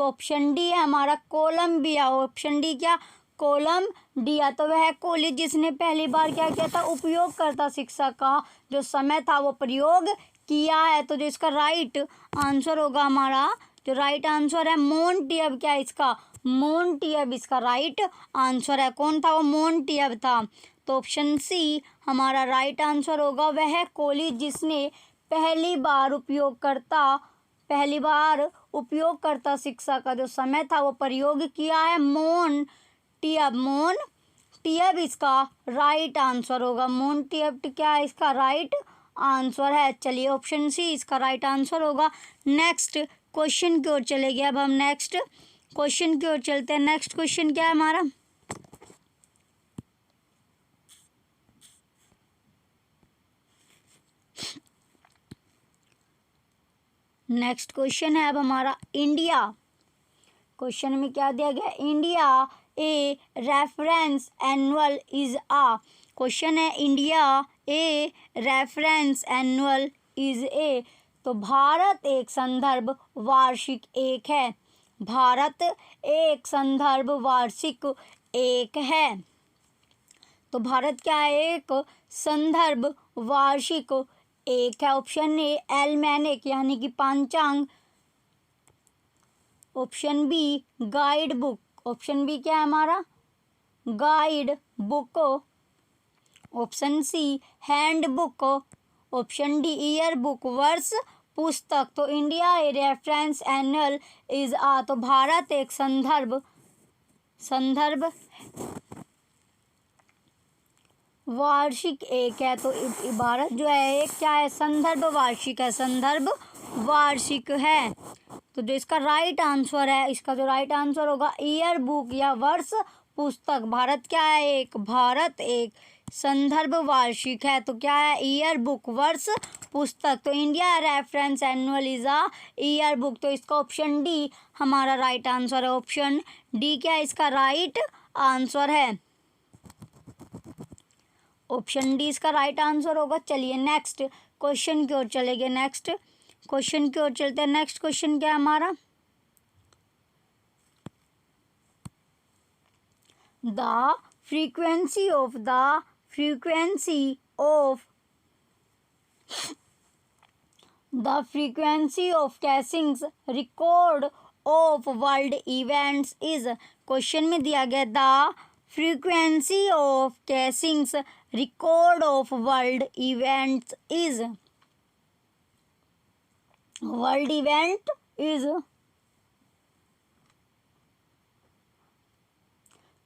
Speaker 1: ऑप्शन डी है हमारा कोलंबिया। ऑप्शन डी क्या? कोलंबिया। तो वह कॉलेज जिसने पहली बार क्या किया था? उपयोगकर्ता शिक्षा का जो समय था वो प्रयोग किया है। तो जो इसका राइट आंसर होगा हमारा, जो राइट आंसर है मोन्टिएब। क्या है इसका? मोन्टिएब इसका राइट आंसर है। कौन था वो? मोन्टिएब था। तो ऑप्शन सी हमारा राइट आंसर होगा। वह कॉलेज जिसने पहली बार उपयोगकर्ता शिक्षा का जो समय था वो प्रयोग किया है। मोन्टिएब इसका राइट आंसर होगा। मोन्टिएब क्या है इसका राइट आंसर है। चलिए ऑप्शन सी इसका राइट आंसर होगा। नेक्स्ट क्वेश्चन की ओर चले गए। अब हम नेक्स्ट क्वेश्चन की ओर चलते हैं। नेक्स्ट क्वेश्चन क्या है हमारा? नेक्स्ट क्वेश्चन है अब हमारा इंडिया। क्वेश्चन में क्या दिया गया? India a reference annual is a. Question है India a reference annual is a, तो भारत एक संदर्भ वार्षिक एक है। भारत एक संदर्भ वार्षिक एक है। तो भारत क्या है? एक संदर्भ वार्षिक एक है। ऑप्शन ए एल्मेनिक यानी कि पांचांग। Option B guide book. Option B क्या है हमारा? Guide book. Option C hand book. Option D year book वर्ष पुस्तक। तो India a reference annual is a, तो भारत एक संदर्भ वार्षिक एक है। तो भारत जो है एक क्या है? संदर्भ वार्षिक है। संदर्भ वार्षिक है। तो जो इसका राइट आंसर है, इसका जो राइट आंसर होगा ईयर बुक या वर्ष पुस्तक। भारत क्या है? भारत एक संदर्भ वार्षिक है। तो क्या है? ईयर बुक वर्ष पुस्तक। तो India reference annual is a year book. तो इसका ऑप्शन डी हमारा राइट आंसर है। ऑप्शन डी क्या है इसका राइट आंसर है। ऑप्शन डी इसका राइट आंसर होगा। चलिए नेक्स्ट क्वेश्चन की ओर चलेंगे। नेक्स्ट क्वेश्चन की ओर चलते हैं। नेक्स्ट क्वेश्चन क्या है हमारा? The frequency of Keesing's record of world events is. Question में दिया गया the frequency of Keesing's record of world events is. World event is,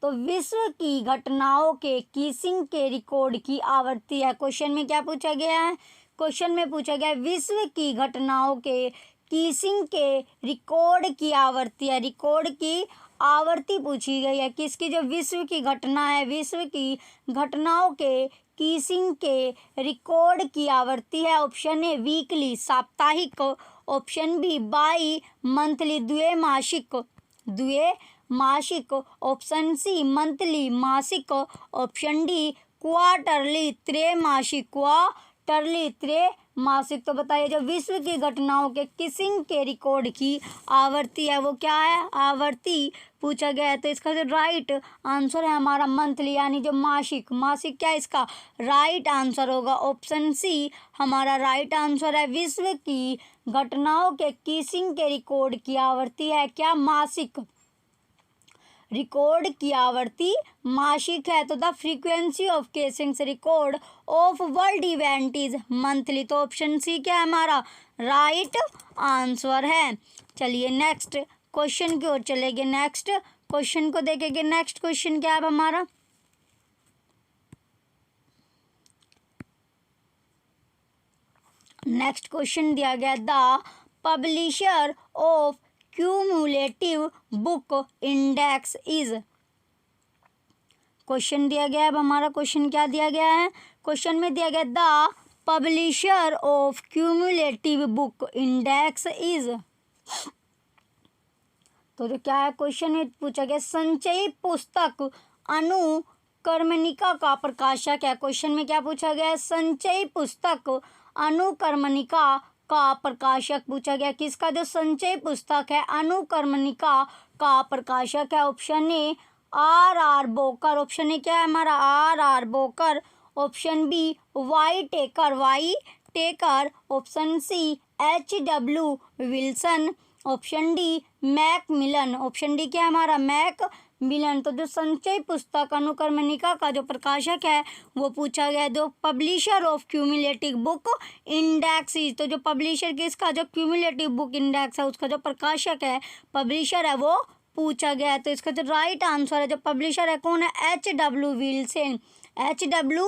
Speaker 1: तो विश्व की घटनाओं के किसिंग के रिकॉर्ड की आवृत्ति है। क्वेश्चन में क्या पूछा गया है? क्वेश्चन में पूछा गया है विश्व की घटनाओं के किसिंग के रिकॉर्ड की आवृत्ति है। रिकॉर्ड की आवृत्ति पूछी गई है किसकी? जो विश्व की घटना है, विश्व की घटनाओं के किसिंग के रिकॉर्ड की आवृत्ति है। ऑप्शन ए वीकली साप्ताहिक, ऑप्शन बी बाई मंथली द्विमासिक, ऑप्शन सी मंथली मासिक, ऑप्शन डी क्वार्टरली त्रैमासिक, तो बताइए जो विश्व की घटनाओं के किसिंग के रिकॉर्ड की आवृत्ति है वो क्या है? आवृत्ति पूछा गया है, तो इसका जो राइट आंसर है हमारा मंथली, यानी जो मासिक क्या है इसका राइट आंसर होगा। ऑप्शन सी हमारा राइट आंसर है। विश्व की घटनाओं के किसिंग के रिकॉर्ड की आवृत्ति है क्या? मासिक। रिकॉर्ड की आवृत्ति मासिक है। तो the frequency of casings record of world event is monthly, तो ऑप्शन सी क्या है हमारा राइट आंसर है। चलिए नेक्स्ट क्वेश्चन की ओर चलेंगे। नेक्स्ट क्वेश्चन को देखेंगे। नेक्स्ट क्वेश्चन क्या है हमारा? नेक्स्ट क्वेश्चन दिया गया the publisher of cumulative book index is, question दिया गया है। अब हमारा क्वेश्चन क्या दिया गया है? क्वेश्चन में दिया गया the publisher of cumulative book index is, तो जो क्या है क्वेश्चन में पूछा गया संचयी पुस्तक अनुक्रमणिका का प्रकाशक है। क्वेश्चन में क्या पूछा गया? संचयी पुस्तक अनुक्रमणिका का प्रकाशक पूछा गया। किसका? जो संचय पुस्तक है अनुक्रमणिका का प्रकाशक है। Option A R Bowker, option A क्या है हमारा R Bowker, option B Whitaker, option C H.W. Wilson, option D Macmillan, option D क्या है हमारा मैकमिलन। तो जो संचय पुस्तक अनुक्रमणिका का जो प्रकाशक है वो पूछा गया। जो publisher of cumulative book index, तो जो पब्लिशर किसका जो क्यूमुलेटिव बुक इंडेक्स है उसका जो प्रकाशक है पब्लिशर है वो पूछा गया है। तो इसका जो राइट आंसर है जो पब्लिशर है कौन है? H.W. विल्सन। H.W.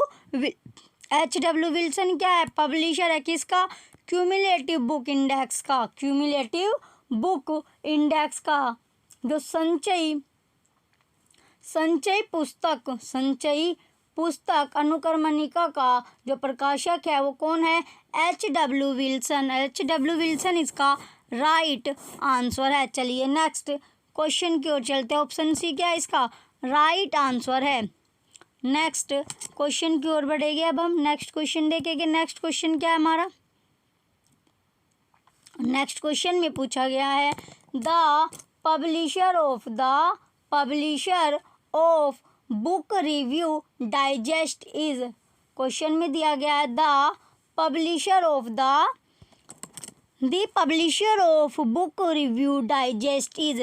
Speaker 1: विल्सन क्या है? पब्लिशर है किसका? क्यूमुलेटिव बुक इंडेक्स का, क्यूमुलेटिव बुक इंडेक्स का। जो संचयी पुस्तक अनुक्रमणिका का जो प्रकाशक है वो कौन है? H.W. विल्सन। H.W. विल्सन इसका राइट आंसर है। चलिए नेक्स्ट क्वेश्चन की ओर चलते हैं। ऑप्शन सी क्या है इसका राइट आंसर है। नेक्स्ट क्वेश्चन की ओर बढ़ेंगे। अब हम नेक्स्ट क्वेश्चन देखेंगे। नेक्स्ट क्वेश्चन क्या है हमारा? नेक्स्ट क्वेश्चन में पूछा गया है the publisher of book review digest is, question में दिया गया है the publisher of book review digest is,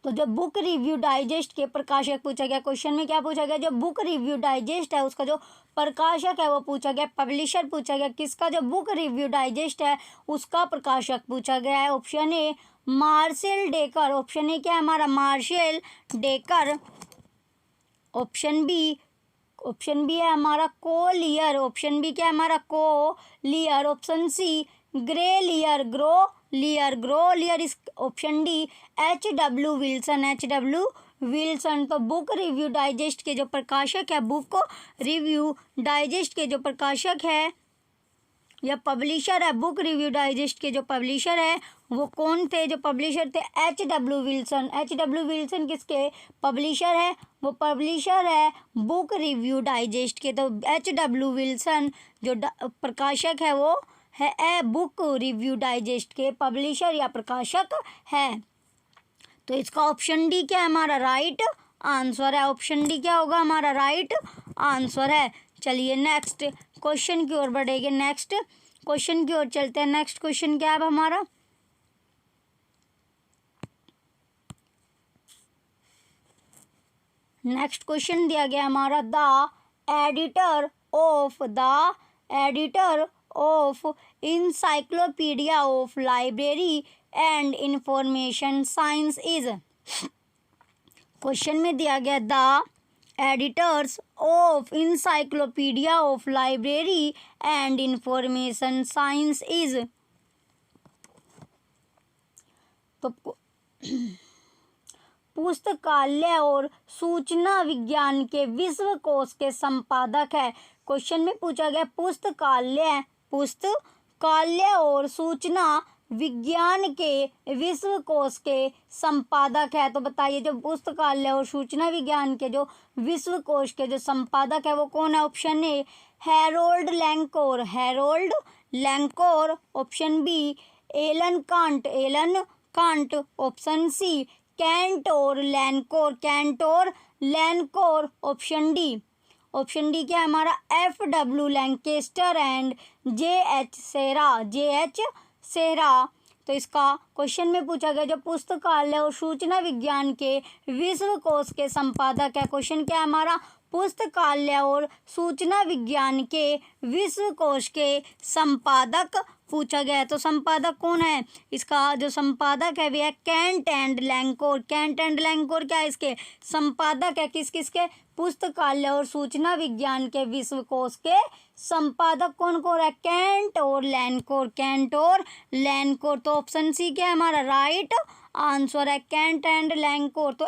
Speaker 1: तो जो बुक रिव्यू डाइजेस्ट के प्रकाशक पूछा गया। क्वेश्चन में क्या पूछा गया? जो बुक रिव्यू डाइजेस्ट है उसका जो प्रकाशक है वो पूछा गया। पब्लिशर पूछा गया किसका? जो बुक रिव्यू डाइजेस्ट है उसका प्रकाशक पूछा गया है। Option A Marshall Dekker, option A क्या है हमारा मार्शल डेकर, ऑप्शन बी है हमारा कोलियर, ऑप्शन बी क्या है हमारा Collier, option C Grolier, इस ऑप्शन डी H.W. विल्सन। तो बुक रिव्यू डाइजेस्ट के जो प्रकाशक है या पब्लिशर है बुक रिव्यू डाइजेस्ट के जो पब्लिशर है वो कौन थे? जो पब्लिशर थे H.W. विल्सन। H.W. विल्सन किसके पब्लिशर है? वो पब्लिशर है बुक रिव्यू डाइजेस्ट के। तो H.W. विल्सन जो प्रकाशक है वो है बुक रिव्यू डाइजेस्ट के पब्लिशर या प्रकाशक है। तो इसका ऑप्शन डी क्या है हमारा राइट आंसर है। ऑप्शन डी क्या होगा हमारा राइट आंसर है। चलिए नेक्स्ट क्वेश्चन की ओर बढ़ेंगे। नेक्स्ट क्वेश्चन की ओर चलते हैं। नेक्स्ट क्वेश्चन क्या है हमारा? नेक्स्ट क्वेश्चन दिया गया हमारा the editor of Encyclopedia of Library and Information Science is? Question में दिया गया the editors of encyclopedia of library and information science is. तो पुस्तकालय और सूचना विज्ञान के विश्व कोश के संपादक है। क्वेश्चन में पूछा गया पुस्तकालय और सूचना विज्ञान के विश्व कोश के संपादक है। तो बताइए जो पुस्तकालय और सूचना विज्ञान के जो विश्व कोश के जो संपादक है वो कौन है? Option A Harold Lancour, option B Allen Kent, option C Cantor Lancour, option D क्या है हमारा? F.W. Lancaster and J.H. Shera. तो इसका क्वेश्चन में पूछा गया जो पुस्तकालय और सूचना विज्ञान के विश्व कोश के संपादक है। क्वेश्चन क्या है हमारा? पुस्तकालय और सूचना विज्ञान के विश्व कोश के संपादक पूछा गया है। तो संपादक कौन है? इसका जो संपादक है वह है कैंट एंड लैंकोर क्या है? इसके संपादक है। किसके? पुस्तकालय और सूचना विज्ञान के विश्व कोश के संपादक कौन है? कैंट और लैंकोर। तो ऑप्शन सी क्या है हमारा? राइट आंसर है कैंट एंड लैंकोर। तो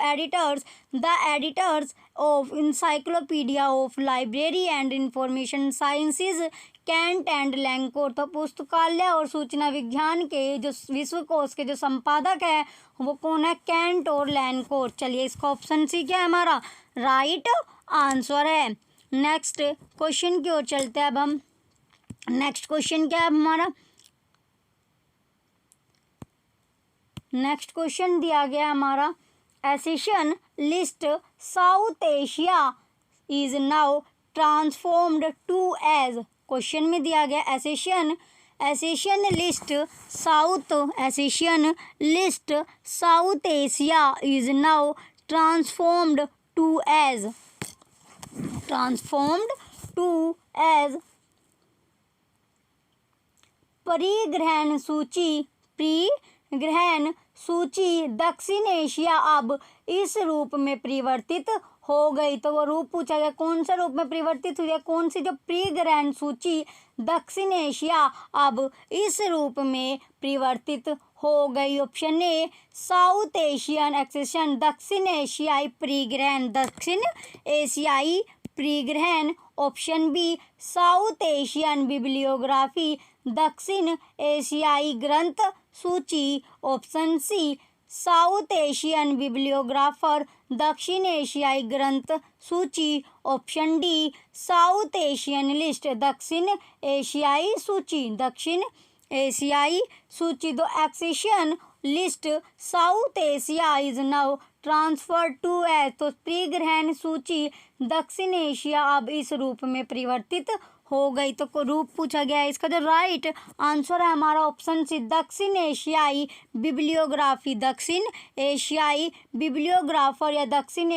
Speaker 1: the editors of encyclopedia of library and information sciences Kent and Lancour. तो पुस्तकालय और सूचना विज्ञान के जो विश्व कोश के जो संपादक है वो कौन है? कैंट और लैंकोर। चलिए इसका ऑप्शन सी क्या है हमारा? राइट आंसर है। नेक्स्ट क्वेश्चन की ओर चलते हैं अब हम। नेक्स्ट क्वेश्चन क्या है हमारा? नेक्स्ट क्वेश्चन दिया गया हमारा Asian list South Asia is now transformed to as. Question में दिया गया Asian list South Asia is now transformed to as परिग्रहण सूची दक्षिण एशिया अब इस रूप में परिवर्तित हो गई। तो वो रूप पूछा गया कौन सा रूप में परिवर्तित हुई है? कौन सी जो परिग्रहण सूची दक्षिण एशिया अब इस रूप में परिवर्तित हो गई? Option A South Asian accession दक्षिण एशियाई परिग्रहण, option B South Asian bibliography दक्षिण एशियाई ग्रंथ सूची, option C South Asian bibliographer दक्षिण एशियाई ग्रंथ सूची, option D South Asian list दक्षिण एशियाई सूची। दो accession list South Asia is now transfer to as. तो परिग्रहण सूची दक्षिण एशिया अब इस रूप में परिवर्तित हो गई। तो रूप पूछा गया है। इसका जो राइट आंसर है हमारा ऑप्शन सी दक्षिण एशियाई बिब्लियोग्राफर या दक्षिण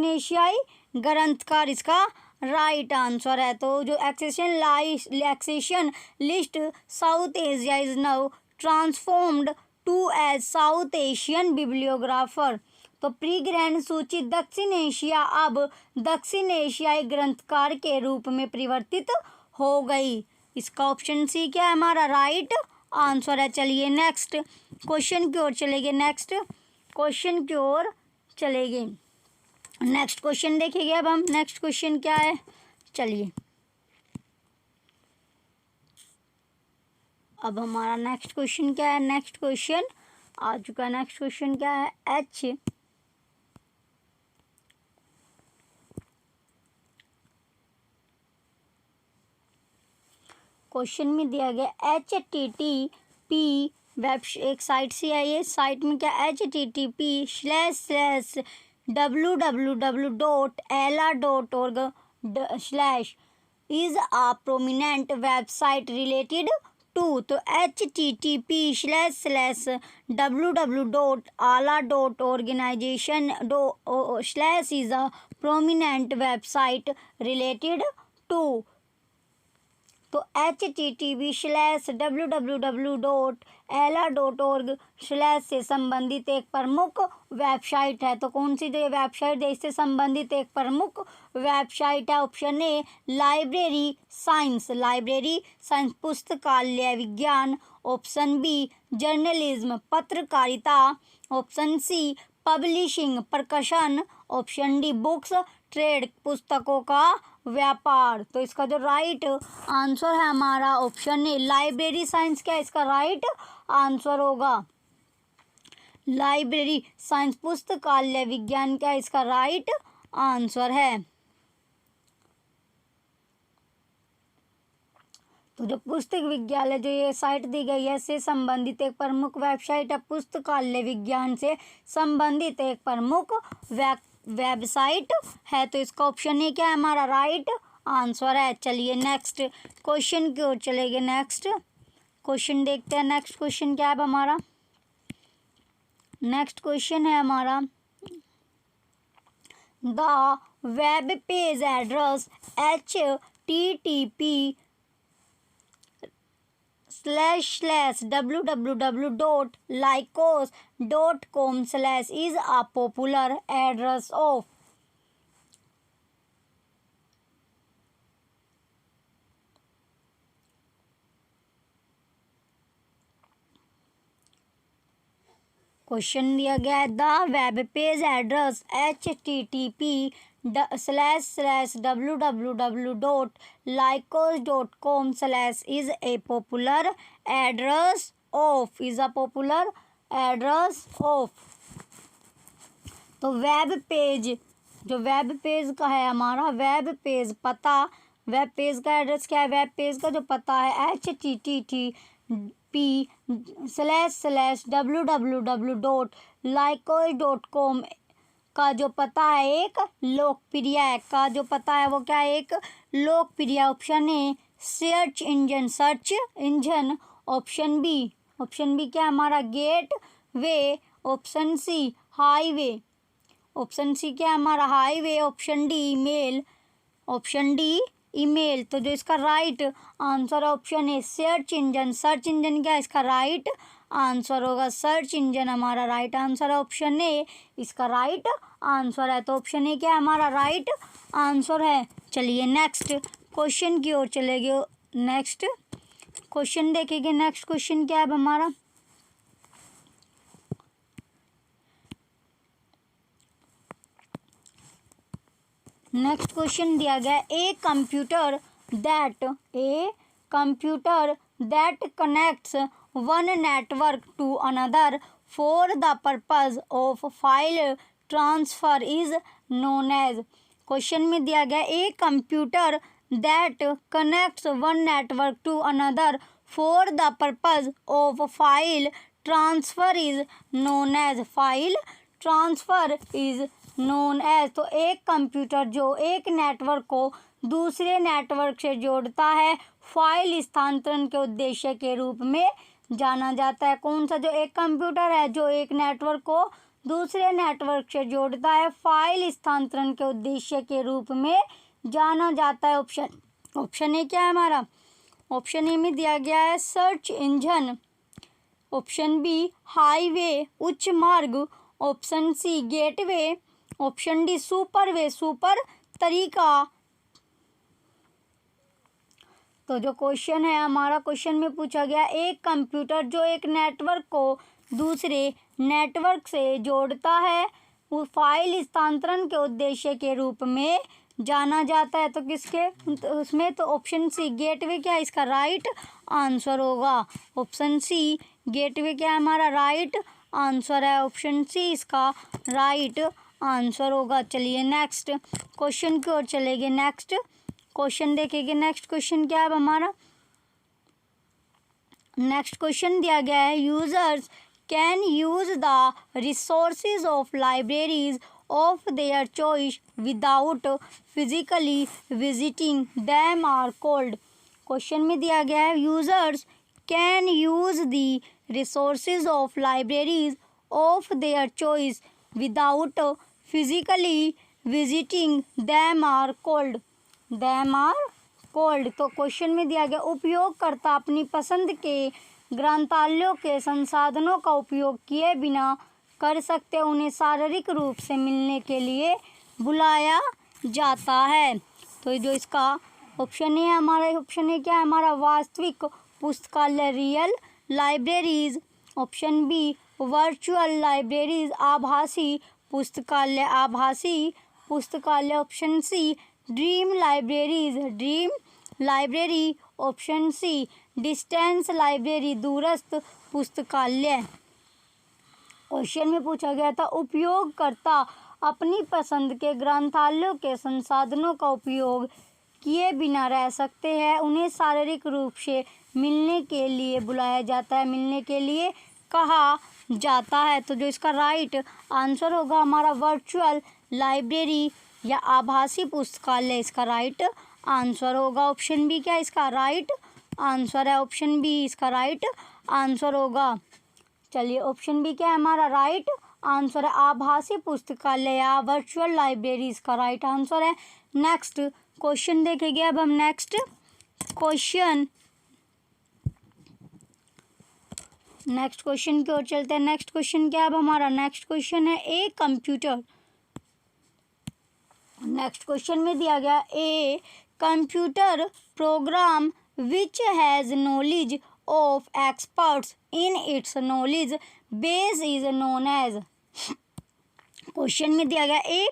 Speaker 1: एशियाई ग्रंथकार इसका राइट आंसर है। तो जो accession list South Asia is now transformed to as South Asian bibliographer. तो परिग्रहण सूची दक्षिण एशिया अब दक्षिण एशियाई ग्रंथकार के रूप में परिवर्तित हो गई। इसका ऑप्शन सी क्या है हमारा? राइट आंसर है। चलिए नेक्स्ट क्वेश्चन की ओर चलेंगे। नेक्स्ट क्वेश्चन देखेंगे अब हम। नेक्स्ट क्वेश्चन क्या है? चलिए अब हमारा नेक्स्ट क्वेश्चन क्या है? नेक्स्ट क्वेश्चन आ चुका है। नेक्स्ट क्वेश्चन क्या है? क्वेश्चन में दिया गया HTTP वेब एक साइट से है। ये साइट में क्या http://www.ella.org/ is a prominent website related to। तो http://www.ella.organization/ is a prominent website related to। तो http://www.ella.org/ से संबंधित एक प्रमुख वेबसाइट है। तो कौन सी जो ये वेबसाइट है इससे संबंधित एक प्रमुख वेबसाइट है? ऑप्शन ए लाइब्रेरी साइंस, लाइब्रेरी साइंस पुस्तकालय विज्ञान। ऑप्शन बी जर्नलिज्म पत्रकारिता। ऑप्शन सी पब्लिशिंग प्रकाशन। ऑप्शन डी बुक्स ट्रेड पुस्तकों का व्यापार। तो इसका जो राइट आंसर है हमारा ऑप्शन ए लाइब्रेरी साइंस क्या इसका राइट आंसर होगा। लाइब्रेरी साइंस पुस्तकालय विज्ञान क्या इसका राइट आंसर है। तो जो पुस्तक विज्ञालय जो ये साइट दी गई है से संबंधित एक प्रमुख वेबसाइट है, पुस्तकालय विज्ञान से संबंधित एक प्रमुख वेबसाइट है। तो इसका ऑप्शन ए क्या है हमारा राइट आंसर है। चलिए नेक्स्ट क्वेश्चन की ओर चलेंगे। नेक्स्ट क्वेश्चन देखते हैं। नेक्स्ट क्वेश्चन क्या है हमारा? नेक्स्ट क्वेश्चन है हमारा the web page address http://www.lycos.com/ is a popular address of। Question दिया गया है the web page address http://www.lycos.com/ is a popular address of। is a popular address of। तो वेब पेज जो वेब पेज का है हमारा वेब पेज पता, web page का एड्रेस क्या है? वेब पेज का जो पता है http://www.lycos.com का जो पता है एक लोकप्रिय है, का जो पता है वो क्या है? एक लोकप्रिय। Option A search engine, search engine. Option B क्या है हमारा? Gateway. Option C highway. Option C क्या है हमारा? Highway. Option D email. Option D email. तो जो इसका राइट आंसर ऑप्शन है सर्च इंजन। सर्च इंजन क्या है इसका राइट आंसर होगा? सर्च इंजन हमारा राइट आंसर है। ऑप्शन ए इसका राइट आंसर है। तो ऑप्शन ए क्या है हमारा राइट आंसर है। चलिए नेक्स्ट क्वेश्चन की ओर चलेंगे। नेक्स्ट क्वेश्चन देखेंगे। नेक्स्ट क्वेश्चन क्या है हमारा? नेक्स्ट क्वेश्चन दिया गया a computer that connects one network to another for the purpose of file transfer is known as. Question में दिया गया a computer that connects one network to another for the purpose of file transfer is known as. File transfer is known as. तो एक computer जो एक network को दूसरे network से जोड़ता है फाइल स्थानांतरण के उद्देश्य के रूप में जाना जाता है। कौन सा? जो एक कंप्यूटर है जो एक नेटवर्क को दूसरे नेटवर्क से जोड़ता है फाइल स्थानांतरण के उद्देश्य के रूप में जाना जाता है। ऑप्शन ए क्या है हमारा? ऑप्शन ए में दिया गया है search engine. Option B highway उच्च मार्ग। Option C gateway. Option D superway super तरीका। तो जो क्वेश्चन है हमारा क्वेश्चन में पूछा गया एक कंप्यूटर जो एक नेटवर्क को दूसरे नेटवर्क से जोड़ता है वो फाइल स्थानांतरण के उद्देश्य के रूप में जाना जाता है। तो किसके उसमें? तो ऑप्शन सी गेटवे क्या इसका राइट आंसर होगा। ऑप्शन सी गेटवे क्या हमारा राइट आंसर है। ऑप्शन सी इसका राइट आंसर होगा। चलिए नेक्स्ट क्वेश्चन की ओर चलेंगे। नेक्स्ट क्वेश्चन देखेंगे। नेक्स्ट क्वेश्चन क्या है हमारा? नेक्स्ट क्वेश्चन दिया गया है users can use the resources of libraries of their choice without physically visiting them are called. Question में दिया गया है users can use the resources of libraries of their choice without physically visiting them are called, them are called. तो question में दिया गया उपयोगकर्ता अपनी पसंद के ग्रंथालयों के संसाधनों का उपयोग किए बिना कर सकते, उन्हें शारीरिक रूप से मिलने के लिए बुलाया जाता है। तो जो इसका ऑप्शन है हमारा, ऑप्शन है क्या है हमारा, वास्तविक पुस्तकालय real libraries. Option B virtual libraries, आभासी पुस्तकालय, आभासी पुस्तकालय। Option C dream libraries, dream library. Option C distance library, दूरस्थ पुस्तकालय। क्वेश्चन में पूछा गया था उपयोगकर्ता अपनी पसंद के ग्रंथालयों के संसाधनों का उपयोग किए बिना रह सकते हैं, उन्हें शारीरिक रूप से मिलने के लिए बुलाया जाता है, मिलने के लिए कहा जाता है। तो जो इसका राइट आंसर होगा हमारा वर्चुअल लाइब्रेरी या आभासी पुस्तकालय, इसका राइट आंसर होगा। ऑप्शन बी क्या इसका राइट आंसर है, ऑप्शन बी इसका राइट आंसर होगा। चलिए ऑप्शन बी क्या है हमारा राइट आंसर है, आभासी पुस्तकालय या वर्चुअल लाइब्रेरी इसका राइट आंसर है। नेक्स्ट क्वेश्चन देखेंगे अब हम, नेक्स्ट क्वेश्चन की ओर चलते हैं। नेक्स्ट क्वेश्चन क्या है अब हमारा, नेक्स्ट क्वेश्चन है ए कंप्यूटर। नेक्स्ट क्वेश्चन में दिया गया a computer program which has knowledge of experts in its knowledge base is known as. Question में दिया गया a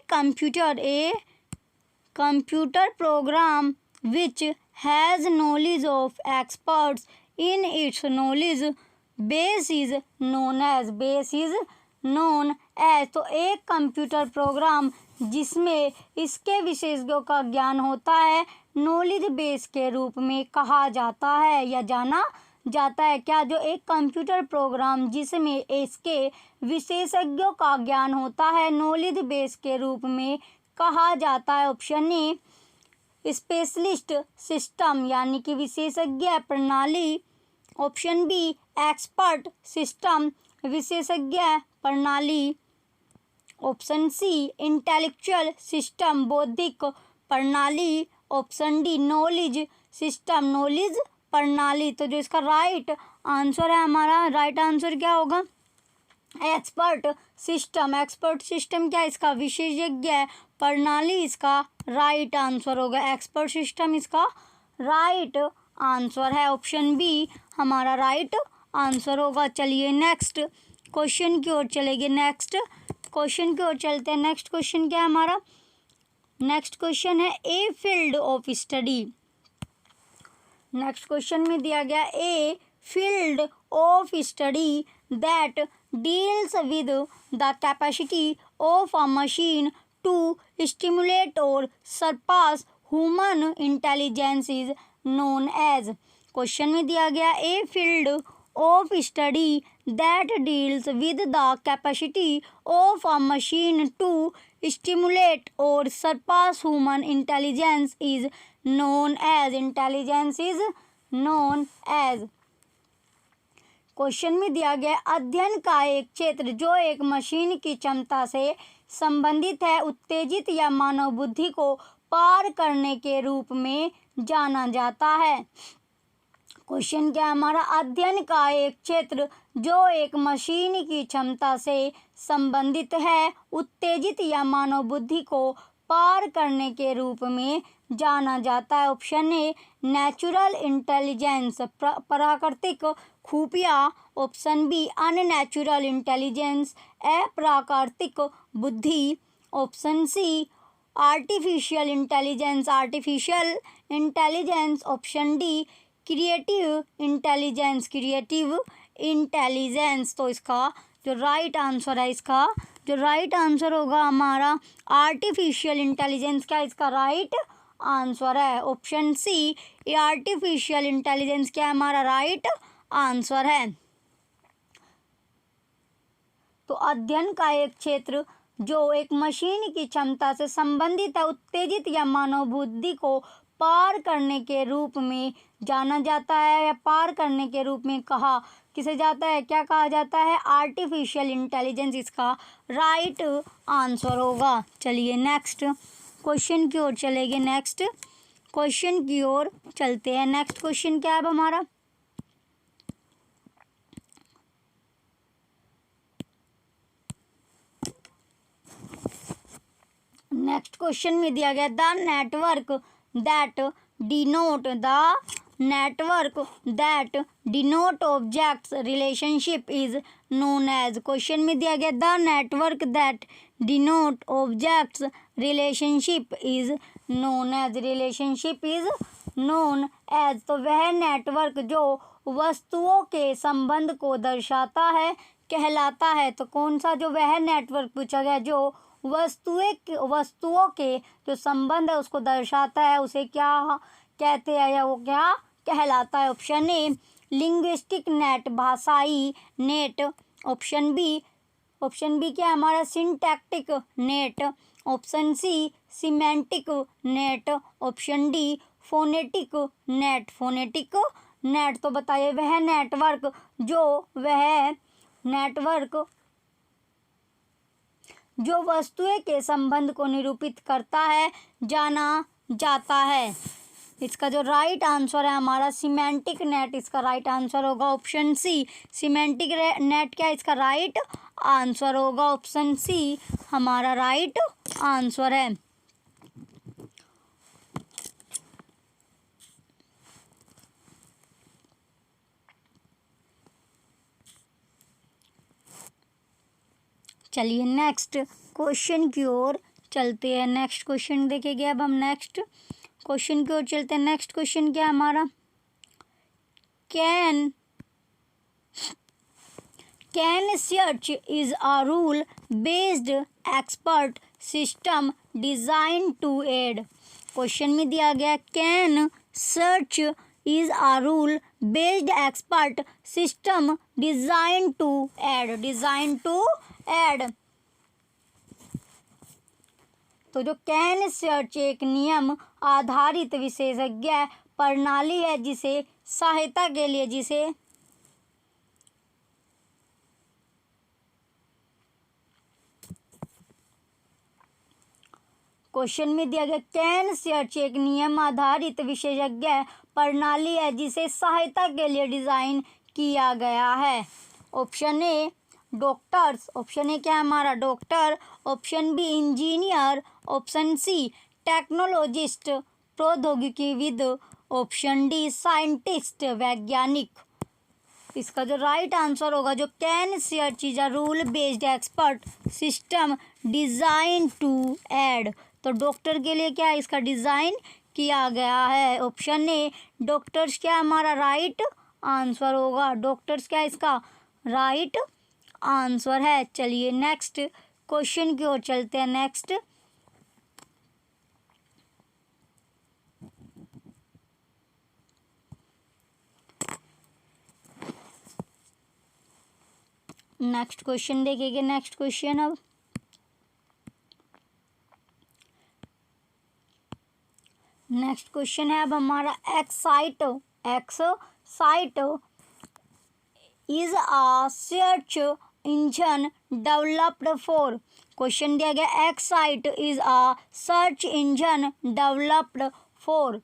Speaker 1: computer program which has knowledge of experts in its knowledge base is known as, base is known as. तो एक computer program जिसमें इसके विशेषज्ञों का ज्ञान होता है, नॉलेज बेस के रूप में कहा जाता है या जाना जाता है। क्या, जो एक कंप्यूटर प्रोग्राम जिसमें इसके विशेषज्ञों का ज्ञान होता है, नॉलेज बेस के रूप में कहा जाता है। ऑप्शन ए स्पेशलिस्ट सिस्टम यानी कि विशेषज्ञ प्रणाली। ऑप्शन बी एक्सपर्ट सिस्टम, विशेषज्ञ प्रणाली। ऑप्शन सी इंटेलेक्चुअल सिस्टम, बौद्धिक प्रणाली। Option D knowledge system, knowledge प्रणाली। तो जो इसका राइट आंसर है हमारा, राइट आंसर क्या होगा, एक्सपर्ट सिस्टम। एक्सपर्ट सिस्टम क्या इसका, विशेषज्ञ प्रणाली इसका राइट आंसर होगा। एक्सपर्ट सिस्टम इसका राइट आंसर है, ऑप्शन बी हमारा राइट आंसर होगा। चलिए नेक्स्ट क्वेश्चन की ओर चलेंगे, नेक्स्ट क्वेश्चन की ओर चलते हैं। नेक्स्ट क्वेश्चन क्या है हमारा, नेक्स्ट क्वेश्चन है a field of study. Next question में दिया गया a field of study that deals with the capacity of a machine to stimulate or surpass human intelligence is known as. Question में दिया गया a field of study that deals with the capacity of a machine to stimulate or surpass human intelligence is known as, intelligence is known as. Question में दिया गया अध्ययन का एक क्षेत्र जो एक मशीन की क्षमता से संबंधित है, उत्तेजित या मानव बुद्धि को पार करने के रूप में जाना जाता है। क्वेश्चन क्या हमारा, अध्ययन का एक क्षेत्र जो एक मशीन की क्षमता से संबंधित है, उत्तेजित या मानव बुद्धि को पार करने के रूप में जाना जाता है। ऑप्शन ए नेचुरल इंटेलिजेंस, प्राकृतिक खुफिया। ऑप्शन बी अननेचुरल इंटेलिजेंस, अप्राकृतिक बुद्धि। Option C artificial intelligence, artificial intelligence. Option D creative intelligence, creative intelligence. तो इसका जो राइट आंसर है, इसका जो राइट आंसर होगा हमारा आर्टिफिशियल इंटेलिजेंस, क्या इसका राइट आंसर है। ऑप्शन सी आर्टिफिशियल इंटेलिजेंस क्या हमारा राइट आंसर है। तो अध्ययन का एक क्षेत्र जो एक मशीन की क्षमता से संबंधित है, उत्तेजित या मानव बुद्धि को पार करने के रूप में जाना जाता है, या पार करने के रूप में कहा किसे जाता है, क्या कहा जाता है, आर्टिफिशियल इंटेलिजेंस इसका राइट आंसर होगा। चलिए नेक्स्ट क्वेश्चन की ओर चलेंगे, नेक्स्ट क्वेश्चन की ओर चलते हैं। नेक्स्ट क्वेश्चन क्या है अब हमारा, नेक्स्ट क्वेश्चन में दिया गया the network that denote objects relationship is known as. Question में दिया गया the network that denote objects relationship is known as, तो वह नेटवर्क जो वस्तुओं के संबंध को दर्शाता है कहलाता है। तो कौन सा जो वह नेटवर्क पूछा गया जो वस्तुओं के जो संबंध है उसको दर्शाता है, उसे क्या कहते हैं या वो क्या कहलाता है। ऑप्शन ए लिंग्विस्टिक नेट, भाषाई नेट। ऑप्शन बी क्या है हमारा, syntactic net. Option C semantic net. Option D phonetic net. तो बताइए वह नेटवर्क जो वस्तुएं के संबंध को निरूपित करता है जाना जाता है। इसका जो राइट आंसर है हमारा सिमेंटिक नेट, इसका राइट आंसर होगा ऑप्शन सी। सिमेंटिक नेट क्या इसका राइट आंसर होगा, ऑप्शन सी हमारा राइट आंसर है। चलिए नेक्स्ट क्वेश्चन की ओर चलते हैं। नेक्स्ट क्वेश्चन देखेंगे अब हम, नेक्स्ट क्वेश्चन की ओर चलते हैं। नेक्स्ट क्वेश्चन क्या है हमारा, can search is a rule based expert system design to aid. Question में दिया गया can search is a rule based expert system design to aid. तो जो कैन सर्च एक नियम आधारित विशेषज्ञ प्रणाली है जिसे सहायता के लिए क्वेश्चन में दिया गया कैन सर्च एक नियम आधारित विशेषज्ञ प्रणाली है जिसे सहायता के लिए डिजाइन किया गया है। Option A doctors, option A क्या है हमारा doctor. Option B engineer. Option C technologist प्रौद्योगिकीविद। ऑप्शन डी साइंटिस्ट वैज्ञानिक। इसका जो राइट आंसर होगा जो can search is a rule based expert system design to aid, तो डॉक्टर के लिए क्या है इसका डिजाइन किया गया है। ऑप्शन ए डॉक्टर्स क्या हमारा राइट आंसर होगा, डॉक्टर्स क्या इसका राइट आंसर है। चलिए नेक्स्ट क्वेश्चन की ओर चलते हैं। नेक्स्ट क्वेश्चन देखेंगे। नेक्स्ट क्वेश्चन अब नेक्स्ट क्वेश्चन है अब हमारा excite is a search engine developed for. Question दिया गया excite is a search engine developed for.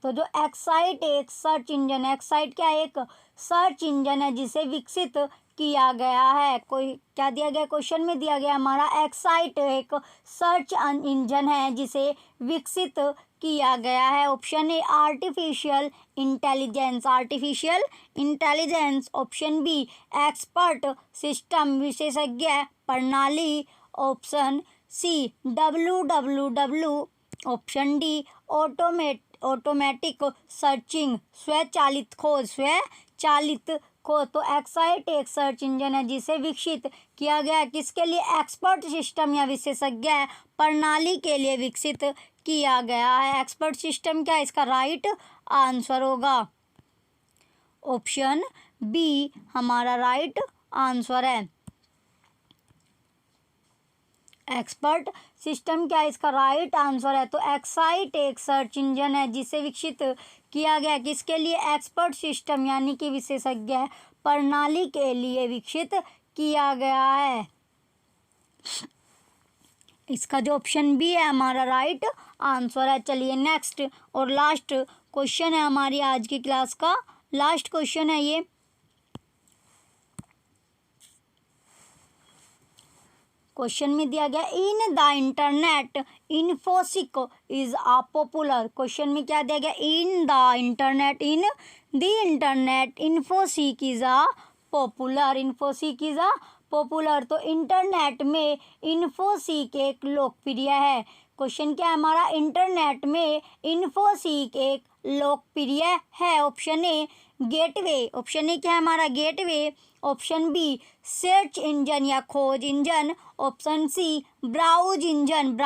Speaker 1: तो जो एक्साइट एक सर्च इंजन, एक्साइट क्या एक सर्च इंजन है जिसे विकसित किया गया है। कोई क्या दिया गया क्वेश्चन में दिया गया हमारा एक्साइट एक सर्च इंजन है जिसे विकसित किया गया है। Option A artificial intelligence. Option B expert system विशेषज्ञ प्रणाली। Option C WWW। Option D automatic searching स्वचालित खोज। तो एक्साइट एक सर्च इंजन है जिसे विकसित किया गया किसके लिए, एक्सपर्ट सिस्टम या विशेषज्ञ प्रणाली के लिए विकसित किया गया है। एक्सपर्ट सिस्टम क्या इसका राइट आंसर होगा, ऑप्शन बी हमारा राइट आंसर है। एक्सपर्ट सिस्टम क्या है इसका राइट आंसर है। तो एक्साइट एक सर्च इंजन है जिसे विकसित किया गया किसके लिए, एक्सपर्ट सिस्टम यानी कि विशेषज्ञ प्रणाली के लिए विकसित किया गया है। इसका जो ऑप्शन बी है हमारा राइट आंसर है। चलिए नेक्स्ट और लास्ट क्वेश्चन है हमारी आज की क्लास का, लास्ट क्वेश्चन है ये। क्वेश्चन में दिया गया in the internet Infoseek is a popular. Question में क्या दिया गया, in the internet Infoseek is a popular. Infoseek is a popular. तो इंटरनेट में इन्फोसिक एक लोकप्रिय है। क्वेश्चन क्या है हमारा, इंटरनेट में इन्फोसिक एक लोकप्रिय है। Option A gateway, option A क्या है हमारा gateway, option B search engine या खोज engine, option C browse engine,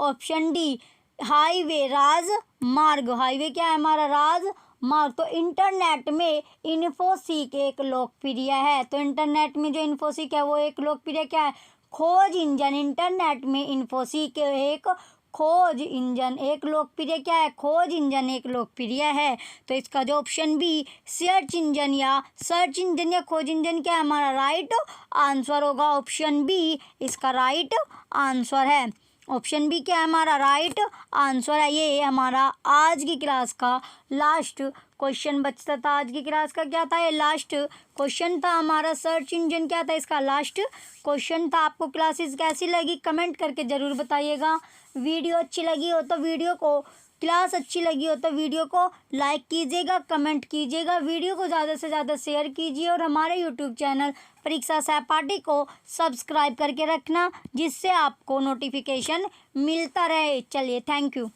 Speaker 1: option D highway राजमार्ग। हाईवे क्या है हमारा राजमार्ग। तो इंटरनेट में इन्फोसिक एक लोकप्रिय है। तो इंटरनेट में जो इन्फोसिक है वो एक लोकप्रिय क्या है, खोज इंजन। इंटरनेट में इन्फोसिक एक खोज इंजन एक लोकप्रिय क्या है, खोज इंजन एक लोकप्रिय है। तो इसका जो ऑप्शन बी सर्च इंजन या खोज इंजन क्या है हमारा राइट आंसर होगा। ऑप्शन बी इसका राइट आंसर है। ऑप्शन बी क्या है हमारा राइट आंसर है। ये हमारा आज की क्लास का लास्ट क्वेश्चन बचता था। आज की क्लास का क्या था, ये लास्ट क्वेश्चन था हमारा। सर्च इंजन क्या था इसका लास्ट क्वेश्चन था। आपको क्लासेस कैसी लगी कमेंट करके ज़रूर बताइएगा। वीडियो अच्छी लगी हो तो क्लास अच्छी लगी हो तो वीडियो को लाइक कीजिएगा, कमेंट कीजिएगा, वीडियो को ज़्यादा से ज़्यादा शेयर कीजिए और हमारे यूट्यूब चैनल परीक्षा सहपाठी को सब्सक्राइब करके रखना जिससे आपको नोटिफिकेशन मिलता रहे। चलिए थैंक यू।